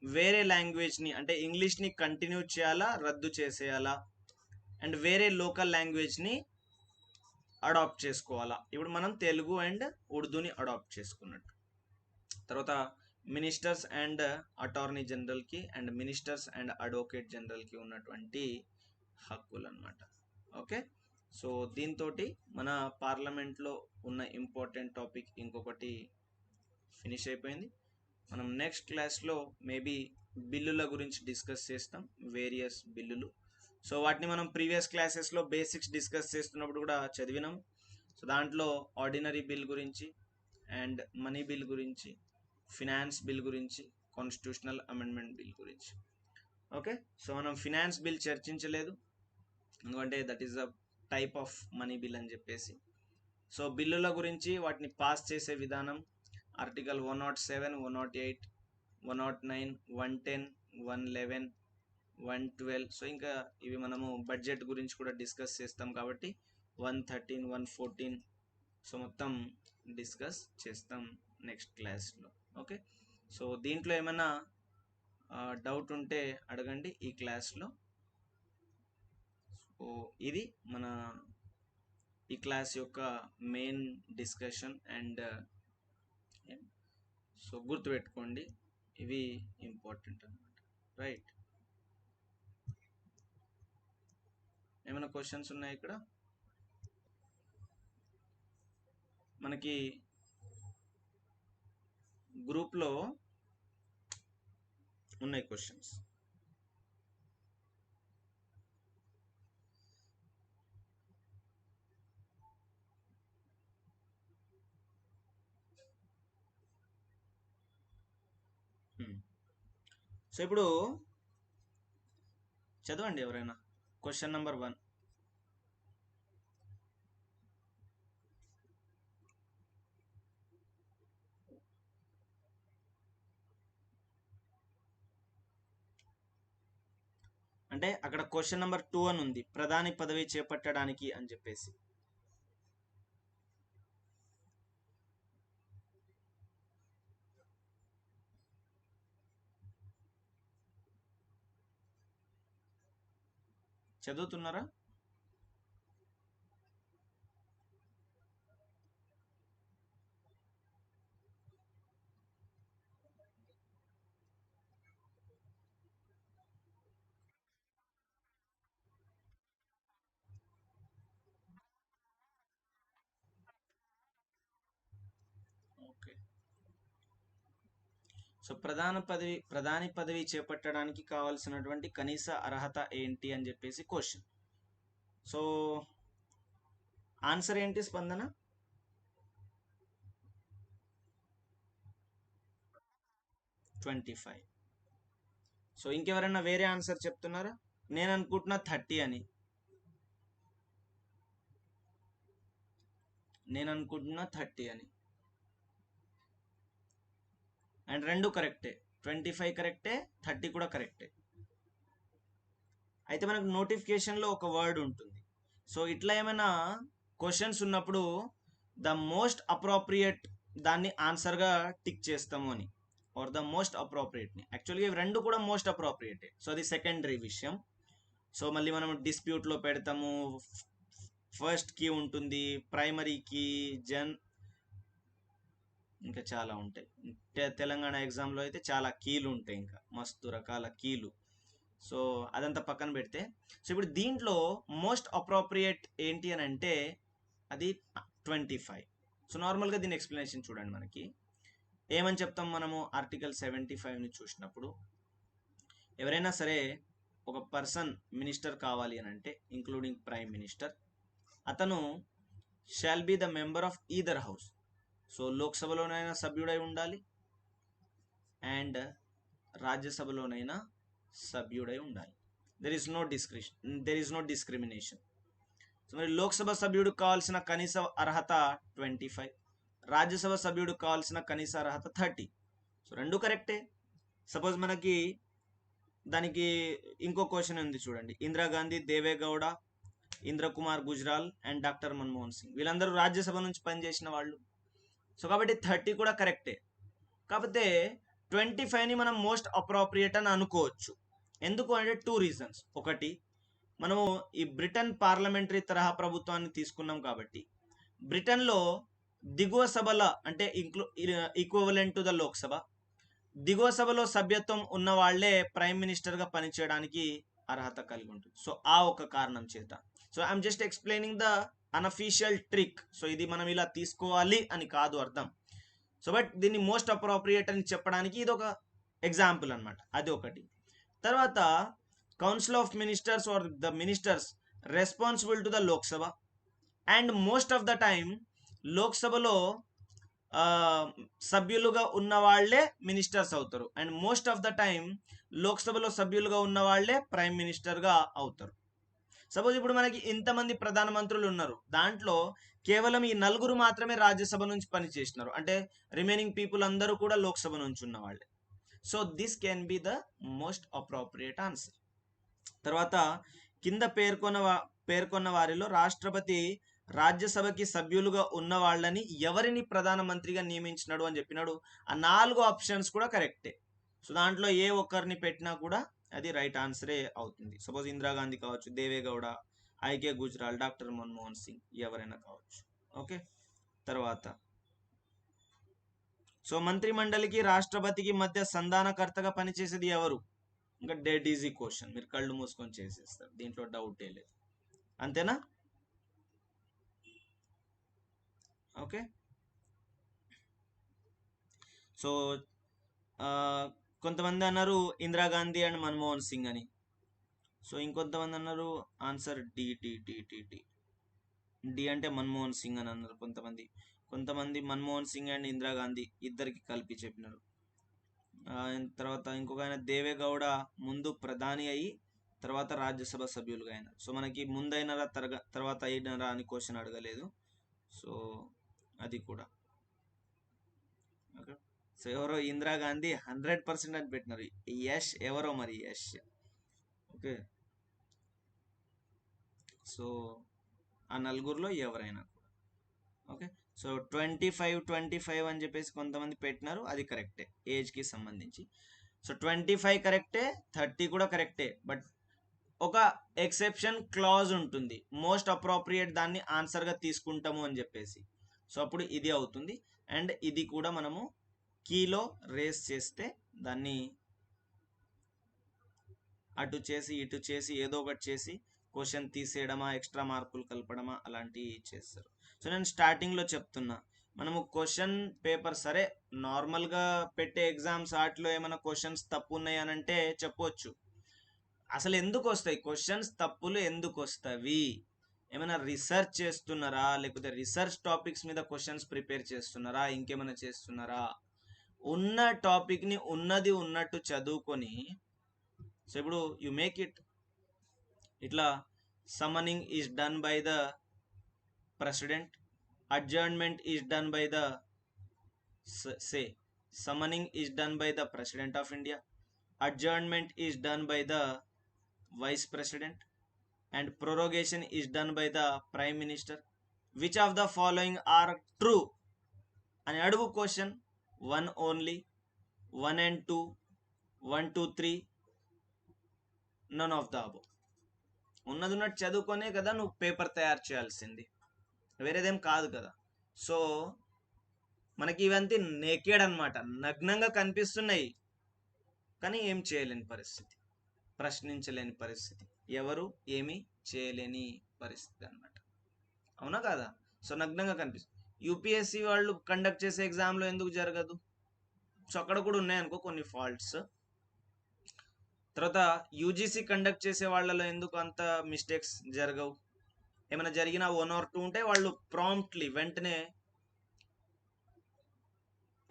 వేరే లాంగ్వేజ్ని అంటే ఇంగ్లీష్ని కంటిన్యూ చేయాలా, రద్దు చేసేయాలా, అండ్ వేరే లోకల్ లాంగ్వేజ్ని అడాప్ట్ చేసుకోవాలా. ఇప్పుడు మనం తెలుగు అండ్ ఉర్దూని అడాప్ట్ చేసుకున్నట్టు. తర్వాత మినిస్టర్స్ అండ్ అటార్నీ జనరల్కి అండ్ మినిస్టర్స్ అండ్ అడ్వకేట్ జనరల్కి ఉన్నటువంటి హక్కులు అనమాట. ఓకే. సో దీంతో మన పార్లమెంట్లో ఉన్న ఇంపార్టెంట్ టాపిక్ ఇంకొకటి ఫినిష్ అయిపోయింది. మనం నెక్స్ట్ క్లాస్లో మేబీ బిల్లుల గురించి డిస్కస్ చేస్తాం, వేరియస్ బిల్లులు. సో వాటిని మనం ప్రీవియస్ క్లాసెస్లో బేసిక్స్ డిస్కస్ చేస్తున్నప్పుడు కూడా చదివినాం. సో దాంట్లో ఆర్డినరీ బిల్ గురించి అండ్ మనీ బిల్ గురించి, ఫినాన్స్ బిల్ గురించి, కాన్స్టిట్యూషనల్ అమెండ్మెంట్ బిల్ గురించి. ఓకే. సో మనం ఫినాన్స్ బిల్ చర్చించలేదు, ఎందుకంటే that is a type of money bill అని చెప్పేసి. సో బిల్లుల గురించి వాటిని పాస్ చేసే విధానం ఆర్టికల్ 107, 108, 109, 110, 111, 112. సో ఇంకా ఇవి మనము బడ్జెట్ గురించి కూడా డిస్కస్ చేస్తాం కాబట్టి 113, 114. సో మొత్తం డిస్కస్ చేస్తాం నెక్స్ట్ క్లాస్లో. ఓకే. సో దీంట్లో ఏమైనా డౌట్ ఉంటే అడగండి ఈ క్లాస్లో. సో ఇది మన ఈ క్లాస్ యొక్క మెయిన్ డిస్కషన్. అండ్ సో గుర్తుపెట్టుకోండి, ఇవి ఇంపార్టెంట్ అన్నమాట. రైట్, ఏమైనా క్వశ్చన్స్ ఉన్నాయి ఇక్కడ? మనకి గ్రూప్లో ఉన్నాయి క్వశ్చన్స్. సో ఇప్పుడు చదవండి ఎవరైనా. Question number 1. అంటే అక్కడ క్వశ్చన్ నెంబర్ 2 అని ఉంది, ప్రధాని పదవి చేపట్టడానికి అని చెప్పేసి. చదువుతున్నారా? ఓకే. సో ప్రధాని పదవి చేపట్టడానికి కావాల్సినటువంటి కనీస అర్హత ఏంటి అని చెప్పేసి క్వశ్చన్. సో ఆన్సర్ ఏంటి స్పందన? 25. సో ఇంకెవరైనా వేరే ఆన్సర్ చెప్తున్నారా? నేను అనుకుంటున్నా 30 అని. అండ్ రెండు కరెక్టే, 25 కరెక్టే, 30 కూడా కరెక్టే. అయితే మనకు నోటిఫికేషన్లో ఒక వర్డ్ ఉంటుంది. సో ఇట్లా ఏమైనా క్వశ్చన్స్ ఉన్నప్పుడు ద మోస్ట్ అప్రోప్రియేట్ దాన్ని ఆన్సర్గా టిక్ చేస్తాము అని, ఆర్ ద మోస్ట్ అప్రోప్రియేట్ని. యాక్చువల్గా ఇవి రెండు కూడా మోస్ట్ అప్రోప్రియేటే. సో అది సెకండరీ విషయం. సో మళ్ళీ మనం డిస్ప్యూట్లో పెడతాము, ఫస్ట్ కీ ఉంటుంది, ప్రైమరీ కీ, ఇంకా చాలా ఉంటాయి. తెలంగాణ ఎగ్జామ్లో అయితే చాలా కీలు ఉంటాయి, ఇంకా మస్తు రకాల కీలు. సో అదంతా పక్కన పెడితే, సో ఇప్పుడు దీంట్లో మోస్ట్ అప్రోప్రియేట్ ఏంటి అని అంటే అది 25. సో నార్మల్గా దీని ఎక్స్ప్లెనేషన్ చూడండి. మనకి ఏమని చెప్తాం మనము ఆర్టికల్ 75ని చూసినప్పుడు, ఎవరైనా సరే ఒక పర్సన్ మినిస్టర్ కావాలి అని అంటే, ఇంక్లూడింగ్ ప్రైమ్ మినిస్టర్, అతను shall be the member of either house. So లోక్సభలోనైనా సభ్యుడై ఉండాలి, అండ్ రాజ్యసభలోనైనా సభ్యుడై ఉండాలి. There is no discrimination. So మరి లోక్సభ సభ్యుడికి కావాల్సిన కనీస అర్హత 25, రాజ్యసభ సభ్యుడికి కావాల్సిన కనీస అర్హత 30. సో రెండు కరెక్టే. సపోజ్ మనకి దానికి ఇంకో క్వశ్చన్ ఉంది చూడండి. ఇందిరాగాంధీ, దేవేగౌడ, ఇంద్రకుమార్ గుజ్రాల్ అండ్ డాక్టర్ మన్మోహన్ సింగ్, వీళ్ళందరూ రాజ్యసభ నుంచి పనిచేసిన వాళ్ళు. సో కాబట్టి 30 కూడా కరెక్టే. కాకపోతే 25ని మనం మోస్ట్ అప్రోప్రియేట్ అని అనుకోవచ్చు. ఎందుకు అంటే 2 రీజన్స్. ఒకటి, మనము ఈ బ్రిటన్ పార్లమెంటరీ తరహా ప్రభుత్వాన్ని తీసుకున్నాం కాబట్టి, బ్రిటన్లో దిగువ సభల అంటే ఈక్వలెంట్ టు ద లోక్సభ, దిగువ సభలో సభ్యత్వం ఉన్న వాళ్లే ప్రైమ్ మినిస్టర్గా పనిచేయడానికి అర్హత కలిగి ఉంటుంది. సో ఆ ఒక కారణం చేత. So I'm just explaining the unofficial trick. So ఇది మనం ఇలా తీసుకోవాలి అని కాదు అర్థం. సో బట్ దీన్ని మోస్ట్ అప్రోప్రియేట్ అని చెప్పడానికి ఇది ఒక ఎగ్జాంపుల్ అనమాట. అది ఒకటి. తర్వాత council of ministers are the ministers responsible to the Lok Sabha, and most of the time లోక్సభలో సభ్యులుగా ఉన్న వాళ్లే మినిస్టర్స్ అవుతారు, and most of the time లోక్సభలో సభ్యులుగా ఉన్న వాళ్లే ప్రైమ్ మినిస్టర్గా అవుతారు. సపోజ్ ఇప్పుడు మనకి ఇంతమంది ప్రధానమంత్రులు ఉన్నారు, దాంట్లో కేవలం ఈ 4 మాత్రమే రాజ్యసభ నుంచి పనిచేసినారు, అంటే రిమైనింగ్ పీపుల్ అందరూ కూడా లోక్సభ నుంచి ఉన్న వాళ్ళే. So this can be the most appropriate answer. తర్వాత కింద పేర్కొన్న వారిలో రాష్ట్రపతి రాజ్యసభకి సభ్యులుగా ఉన్న వాళ్ళని ఎవరిని ప్రధానమంత్రిగా నియమించినాడు అని చెప్పినాడు. ఆ 4 ఆప్షన్స్ కూడా కరెక్టే. సో దాంట్లో ఏ ఒక్కరిని పెట్టినా కూడా అది రైట్ ఆన్సరే అవుతుంది. సపోజ్ ఇందిరాగాంధీ కావచ్చు, దేవేగౌడ, ఐకే గుజరాల్, డాక్టర్ మన్మోహన్ సింగ్, ఎవరైనా కావచ్చు. ఓకే, తర్వాత సో మంత్రి మండలికి రాష్ట్రపతికి మధ్య సంధానకర్తగా పనిచేసేది ఎవరు? ఇంకా డెడ్ ఈజీ క్వశ్చన్, మీరు కళ్ళు మూసుకొని చేసేస్తారు, దీంట్లో డౌటే లేదు. అంతేనా? ఓకే, సో కొంతమంది అన్నారు ఇందిరాగాంధీ అండ్ మన్మోహన్ సింగ్ అని. సో ఇంకొంతమంది అన్నారు answer D D D D D D అంటే మన్మోహన్ సింగ్ అని అన్నారు కొంతమంది మన్మోహన్ సింగ్ అండ్ ఇందిరాగాంధీ ఇద్దరికి కలిపి చెప్పినారు. తర్వాత ఇంకొక ఆయన దేవేగౌడ ముందు ప్రధాని అయ్యి తర్వాత రాజ్యసభ సభ్యులుగా అయినారు. సో మనకి ముందైనరా తర్వాత అయినరా అని క్వశ్చన్ అడగలేదు. సో అది కూడా ఓకే. సో ఎవరో ఇందిరాగాంధీ 100% అని పెట్టినారు. యష్ ఎవరో మరి యష్. ఓకే, సో ఆ నలుగురిలో ఎవరైనా కూడా. ఓకే, సో 25 అని చెప్పేసి కొంతమంది పెట్టినారు, అది కరెక్టే ఏజ్కి సంబంధించి. సో 25 కరెక్టే, 30 కూడా కరెక్టే, బట్ ఒక ఎక్సెప్షన్ క్లాజ్ ఉంటుంది, మోస్ట్ అప్రోప్రియేట్ దాన్ని ఆన్సర్గా తీసుకుంటాము అని చెప్పేసి. సో అప్పుడు ఇది అవుతుంది. అండ్ ఇది కూడా మనము కీలో రేస్ చేస్తే దాన్ని అటు చేసి ఇటు చేసి ఏదో ఒకటి చేసి క్వశ్చన్ తీసేయడమా, ఎక్స్ట్రా మార్కులు కలపడమా, అలాంటివి చేస్తారు. సో నేను స్టార్టింగ్లో చెప్తున్నా, మనము క్వశ్చన్ పేపర్ సరే నార్మల్గా పెట్టే ఎగ్జామ్స్ వాటిలో ఏమైనా క్వశ్చన్స్ తప్పు ఉన్నాయి అని అంటే చెప్పొచ్చు. అసలు ఎందుకు వస్తాయి క్వశ్చన్స్, తప్పులు ఎందుకు వస్తాయి? ఏమైనా రీసెర్చ్ చేస్తున్నారా, లేకపోతే రీసెర్చ్ టాపిక్స్ మీద క్వశ్చన్స్ ప్రిపేర్ చేస్తున్నారా, ఇంకేమైనా చేస్తున్నారా? ఉన్న టాపిక్ని ఉన్నది ఉన్నట్టు చదువుకొని, సో ఇప్పుడు యు మేక్ ఇట్ ఇట్లా, సమ్మనింగ్ is done by the president, adjournment is done by the say summoning is done by the president of India, adjournment is done by the vice president, and prorogation is done by the prime minister. Which of the following are true అని అడుగు question. 1 only, 1 and 2, 1 2 3, none of the above. ఉన్నది ఉన్నట్టు చదువుకొనే కదా నువ్వు paper తయారు చేయాల్సింది, వేరేదేం కాదు కదా. సో మనకి ఇవంతా నేకేడ్ అనమాట, నగ్నంగా కనిపిస్తున్నాయి, కానీ ఏం చేయలేని పరిస్థితి, ప్రశ్నించలేని పరిస్థితి, ఎవరు ఏమీ చేయలేని పరిస్థితి అనమాట. అవునా కాదా? సో నగ్నంగా కనిపిస్తుంది. యూపీఎస్సి వాళ్ళు కండక్ట్ చేసే ఎగ్జామ్లో ఎందుకు జరగదు? సో అక్కడ కూడా ఉన్నాయనుకో కొన్ని ఫాల్ట్స్. తర్వాత యూజీసీ కండక్ట్ చేసే వాళ్ళలో ఎందుకు అంత మిస్టేక్స్ జరగవు? ఏమైనా జరిగినా 1 or 2 ఉంటే వాళ్ళు ప్రాంప్ట్లీ వెంటనే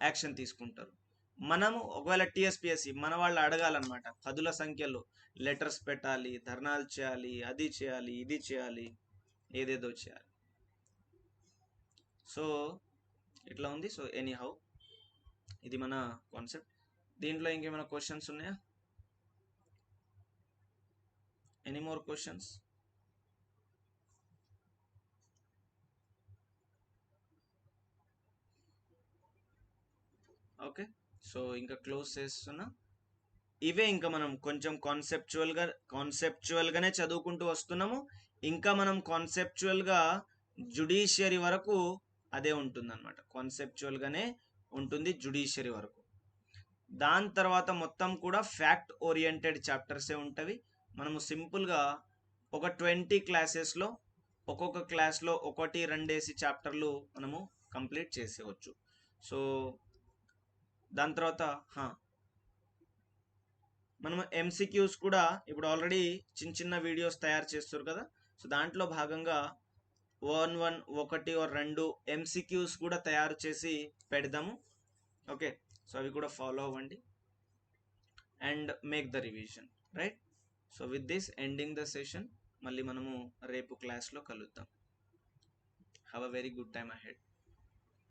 యాక్షన్ తీసుకుంటారు. మనము ఒకవేళ టీఎస్పీఎస్సి మన వాళ్ళు అడగాలన్నమాట, పదుల సంఖ్యలో లెటర్స్ పెట్టాలి, ధర్నాలు చేయాలి, అది చేయాలి, ఇది చేయాలి, ఏదేదో చేయాలి. సో ఇట్లా ఉంది. సో ఎనీ హౌ ఇది మన కాన్సెప్ట్. దీంట్లో ఇంకేమైనా క్వశ్చన్స్ ఉన్నాయా? Any more questions? Okay, so ఇంకా క్లోజ్ చేస్తున్నా. ఇవే ఇంకా మనం కొంచెం కాన్సెప్చువల్గానే చదువుకుంటూ వస్తున్నాము. ఇంకా మనం కాన్సెప్చువల్గా జుడిషియరీ వరకు అదే ఉంటుందన్నమాట, కాన్సెప్చువల్గానే ఉంటుంది జుడిషియరీ వరకు. దాని తర్వాత మొత్తం కూడా ఫ్యాక్ట్ ఓరియంటెడ్ చాప్టర్సే ఉంటవి. మనము సింపుల్గా ఒక 20 క్లాసెస్లో ఒక్కొక్క క్లాస్లో 1-2 చాప్టర్లు మనము కంప్లీట్ చేసేవచ్చు. సో దాని తర్వాత మనం ఎంసీక్యూస్ కూడా ఇప్పుడు ఆల్రెడీ చిన్న చిన్న వీడియోస్ తయారు చేస్తారు కదా. సో దాంట్లో భాగంగా 1 or 2 ఎంసీక్యూస్ కూడా తయారు చేసి పెడదాము. ఓకే, సో అవి కూడా ఫాలో అవ్వండి and make the revision, right? So with this ending the session. మళ్ళీ మనము రేపు క్లాస్లో కలుద్దాం. Have a very good time ahead.